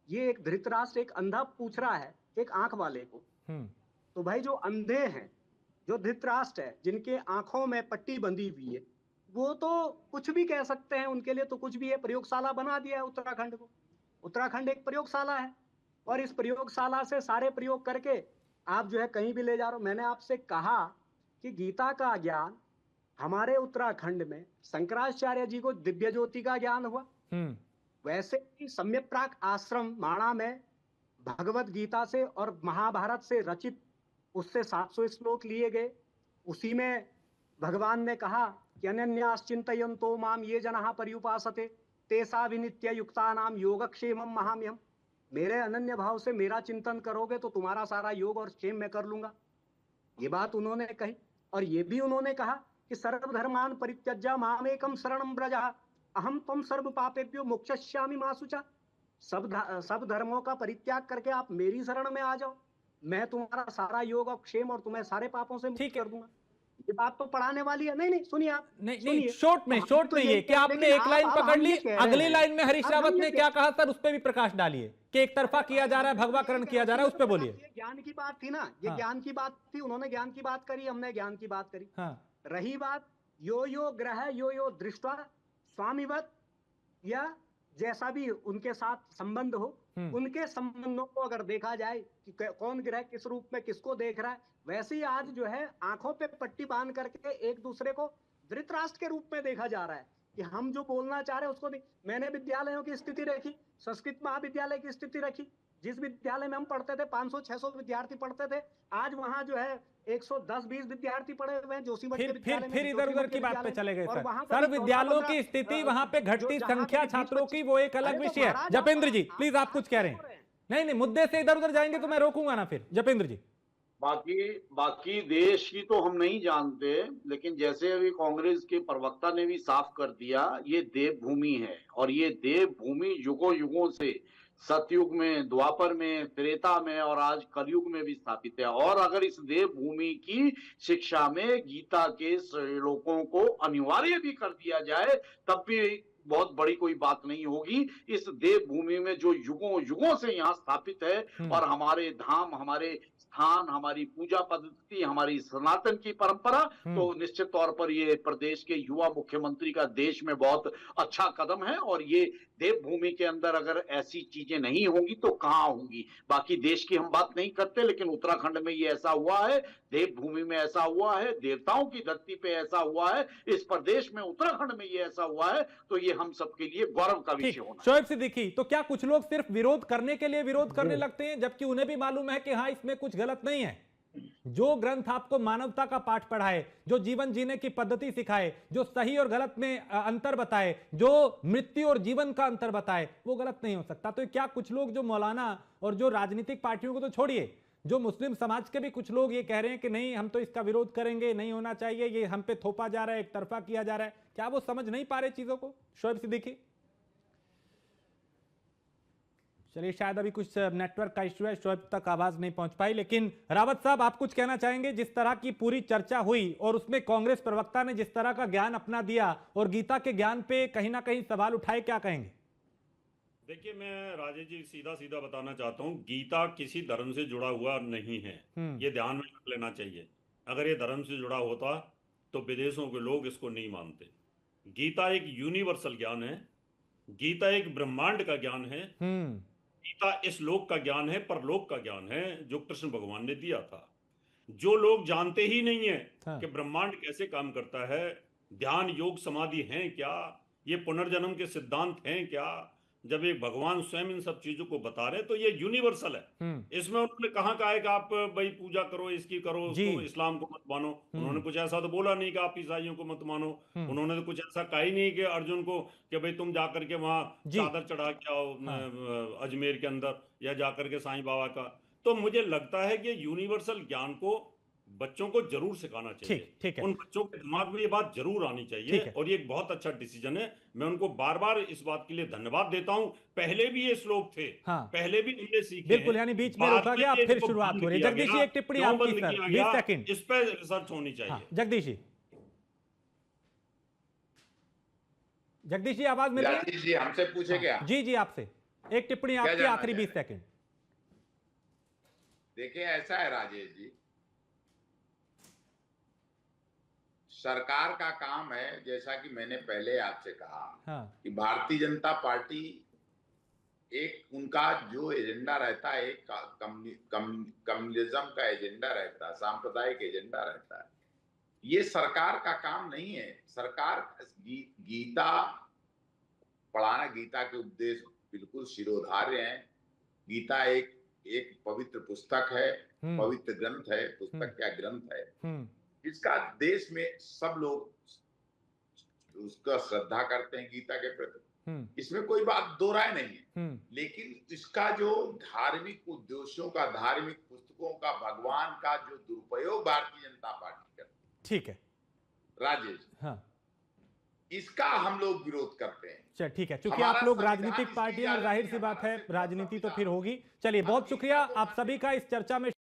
Speaker 3: ये एक धृतराष्ट्र, एक अंधा पूछ रहा है एक आंख वाले को। तो भाई जो अंधे हैं, जो धृतराष्ट्र है, जिनके आंखों में पट्टी बंधी हुई है, वो तो कुछ भी कह सकते हैं, उनके लिए तो कुछ भी है। प्रयोगशाला बना दिया है उत्तराखंड को। उत्तराखंड एक प्रयोगशाला है और इस प्रयोगशाला से सारे प्रयोग करके आप जो है कहीं भी ले जा रहे हो। मैंने आपसे कहा कि गीता का ज्ञान हमारे उत्तराखंड में शंकराचार्य जी को दिव्य ज्योति का ज्ञान हुआ। वैसे ही सम्यक प्राक आश्रम माणा में भगवत गीता से और महाभारत से रचित उससे 700 श्लोक लिए गए। उसी में भगवान ने कहा कि अनन्यास चिंतयन्तो माम ये जनाः पर्युपासते तेषा विनित्य युक्तानाम योगक्षेमम महाम्यहम्। मेरे अनन्य भाव से मेरा चिंतन करोगे तो तुम्हारा सारा योग और क्षेम मैं कर लूंगा। ये बात उन्होंने कही। और ये भी उन्होंने कहा कि सर्वधर्मान परित्यज्य मामेकम शरणं व्रज अहम त्वं सर्व पापेभ्यो मोक्षयिष्यामि मा शुचा। सब धर्मों का परित्याग करके आप मेरी शरण में आ जाओ। मैं तुम्हारा सारा योग और क्षेम और तुम्हें सारे पापों से मुक्त कर दूंगा। ये बात तो पढ़ाने वाली है। नहीं सुनिए आप,
Speaker 1: नहीं शॉर्ट में ये कि आपने एक लाइन पकड़ ली, अगली लाइन में हरीश रावत ने क्या कहा सर, उस पर भी प्रकाश डालिए कि एक तरफा किया जा रहा है, भगवाकरण किया जा रहा है, उस पर बोलिए।
Speaker 3: ज्ञान की बात थी ना, ये ज्ञान की बात थी, उन्होंने ज्ञान की बात करी, हमने ज्ञान की बात करी। रही बात यो ग्रह यो दृष्टा स्वामीवत, या जैसा भी उनके साथ संबंध हो, उनके संबंधों को अगर देखा जाए कि कौन ग्रह किस रूप में किसको देख रहा है, वैसे ही आज जो है आंखों पे पट्टी बांध करके एक दूसरे को धृतराष्ट्र के रूप में देखा जा रहा है कि हम जो बोलना चाह रहे हैं उसको नहीं। मैंने विद्यालयों की स्थिति रखी, संस्कृत महाविद्यालय की स्थिति रखी, जिस विद्यालय में हम पढ़ते थे 500-600 विद्यार्थी पढ़ते थे, आज वहां जो है 110-20 विद्यार्थी पढ़े हुए हैं जोशीमठ के विद्यालय में।
Speaker 1: फिर इधर-उधर की बात पे चले गए सर विद्यालयों की स्थिति, वहां पे घटती संख्या छात्रों की, वो एक अलग विषय है। जपेंद्र जी प्लीज, आप कुछ कह रहे हैं? नहीं मुद्दे से इधर उधर जाएंगे तो मैं रोकूंगा ना फिर। जपेंद्र जी,
Speaker 5: बाकी देश की तो हम नहीं जानते, लेकिन जैसे अभी कांग्रेस के प्रवक्ता ने भी साफ कर दिया, ये देवभूमि है और ये देवभूमि युगों युगों से सतयुग में, द्वापर में, त्रेता में और आज कलयुग में भी स्थापित है। और अगर इस देवभूमि की शिक्षा में गीता के श्लोकों को अनिवार्य भी कर दिया जाए तब भी बहुत बड़ी कोई बात नहीं होगी। इस देवभूमि में जो युगों युगों से यहाँ स्थापित है और हमारे धाम, हमारे स्थान, हमारी पूजा पद्धति, हमारी सनातन की परंपरा, तो निश्चित तौर पर ये प्रदेश के युवा मुख्यमंत्री का देश में बहुत अच्छा कदम है। और ये देवभूमि के अंदर अगर ऐसी चीजें नहीं होंगी तो कहाँ होंगी। बाकी देश की हम बात नहीं करते, लेकिन उत्तराखंड में ये ऐसा हुआ है, देवभूमि में ऐसा हुआ है, देवताओं की धरती पे ऐसा हुआ है, इस प्रदेश में उत्तराखंड में ये ऐसा हुआ है, तो ये हम सबके लिए गौरव का विषय होना।
Speaker 1: शोएब सिद्दीकी, तो क्या कुछ लोग सिर्फ विरोध करने के लिए विरोध करने लगते हैं, जबकि उन्हें भी मालूम है कि हाँ इसमें कुछ गलत नहीं है? जो ग्रंथ आपको मानवता का पाठ पढ़ाए, जो जीवन जीने की पद्धति सिखाए, जो सही और गलत में अंतर बताए, जो मृत्यु और जीवन का अंतर बताए, वो गलत नहीं हो सकता। तो क्या कुछ लोग जो मौलाना और जो राजनीतिक पार्टियों को तो छोड़िए, जो मुस्लिम समाज के भी कुछ लोग ये कह रहे हैं कि नहीं हम तो इसका विरोध करेंगे, नहीं होना चाहिए, ये हम पे थोपा जा रहा है, एक तरफा किया जा रहा है, क्या वो समझ नहीं पा रहे चीजों को? शोएब सिद्दीकी, चलिए शायद अभी कुछ नेटवर्क का इश्यू है, शोएब तक आवाज नहीं पहुंच पाई। लेकिन रावत साहब, आप कुछ कहना चाहेंगे? जिस तरह की पूरी चर्चा हुई और उसमें कांग्रेस प्रवक्ता ने जिस तरह का ज्ञान अपना दिया और गीता के ज्ञान पे कहीं ना कहीं सवाल उठाए, क्या कहेंगे?
Speaker 4: देखिए, मैं राजेश जी सीधा बताना चाहता हूँ, गीता किसी धर्म से जुड़ा हुआ नहीं है, ये ध्यान में रख लेना चाहिए। अगर ये धर्म से जुड़ा होता तो विदेशों के लोग इसको नहीं मानते। गीता एक यूनिवर्सल ज्ञान है, गीता एक ब्रह्मांड का ज्ञान है, गीता इस लोक का ज्ञान है, परलोक का ज्ञान है जो कृष्ण भगवान ने दिया था। जो लोग जानते ही नहीं है कि ब्रह्मांड कैसे काम करता है, ध्यान योग समाधि है क्या, ये पुनर्जन्म के सिद्धांत हैं क्या, जब एक भगवान स्वयं इन सब चीजों को बता रहे हैं, तो ये यूनिवर्सल है। इसमें उन्होंने कहा है कि आप भाई पूजा करो, इसकी करो, उसको, इस्लाम को मत मानो। उन्होंने कुछ ऐसा तो बोला नहीं कि आप ईसाइयों को मत मानो। उन्होंने तो कुछ ऐसा कहा ही नहीं कि अर्जुन को कि भाई तुम जाकर के वहां चादर चढ़ा के आओ अजमेर के अंदर, या जाकर के साईं बाबा का। तो मुझे लगता है कि यूनिवर्सल ज्ञान को बच्चों को जरूर सिखाना चाहिए।
Speaker 1: ठीक है।
Speaker 4: उन बच्चों के दिमाग में ये बात जरूर आनी चाहिए, और ये एक बहुत अच्छा डिसीजन है। मैं उनको बार बार इस बात के लिए धन्यवाद देता हूं। पहले भी ये श्लोक थे, पहले भी हमने सीखे,
Speaker 1: बिल्कुल, यानी बीच में रोका गया, फिर शुरुआत हो रही है। जगदीश जी, एक टिप्पणी आपकी सर, 20 सेकंड,
Speaker 4: इस पर रिसर्च होनी चाहिए।
Speaker 1: जगदीश जी आवाज मिल रही है?
Speaker 6: जी हमसे पूछे क्या?
Speaker 1: जी आपसे एक टिप्पणी आपकी, आखिरी 20 सेकंड।
Speaker 6: देखिए, ऐसा है राजेश जी, सरकार का काम है, जैसा कि मैंने पहले आपसे कहा कि भारतीय जनता पार्टी एक उनका जो एजेंडा रहता है, एक कम्युनिज्म का एजेंडा रहता है, सांप्रदायिक एजेंडा रहता है। ये सरकार का काम नहीं है। सरकार गीता पढ़ाना, गीता के उपदेश बिल्कुल शिरोधार्य हैं। गीता एक पवित्र पुस्तक है, पवित्र ग्रंथ है, पुस्तक क्या ग्रंथ है, इसका देश में सब लोग उसका श्रद्धा करते हैं गीता के प्रति, इसमें कोई बात दो राय नहीं है। लेकिन इसका जो धार्मिक उद्देश्यों का, धार्मिक पुस्तकों का, भगवान का जो दुरुपयोग भारतीय जनता पार्टी करती है,
Speaker 1: ठीक है
Speaker 6: राजेश, इसका हम लोग विरोध करते हैं।
Speaker 1: चलिए ठीक है, चूंकि आप लोग राजनीतिक पार्टी में, जाहिर सी बात है राजनीति तो फिर होगी। चलिए, बहुत शुक्रिया आप सभी का इस चर्चा में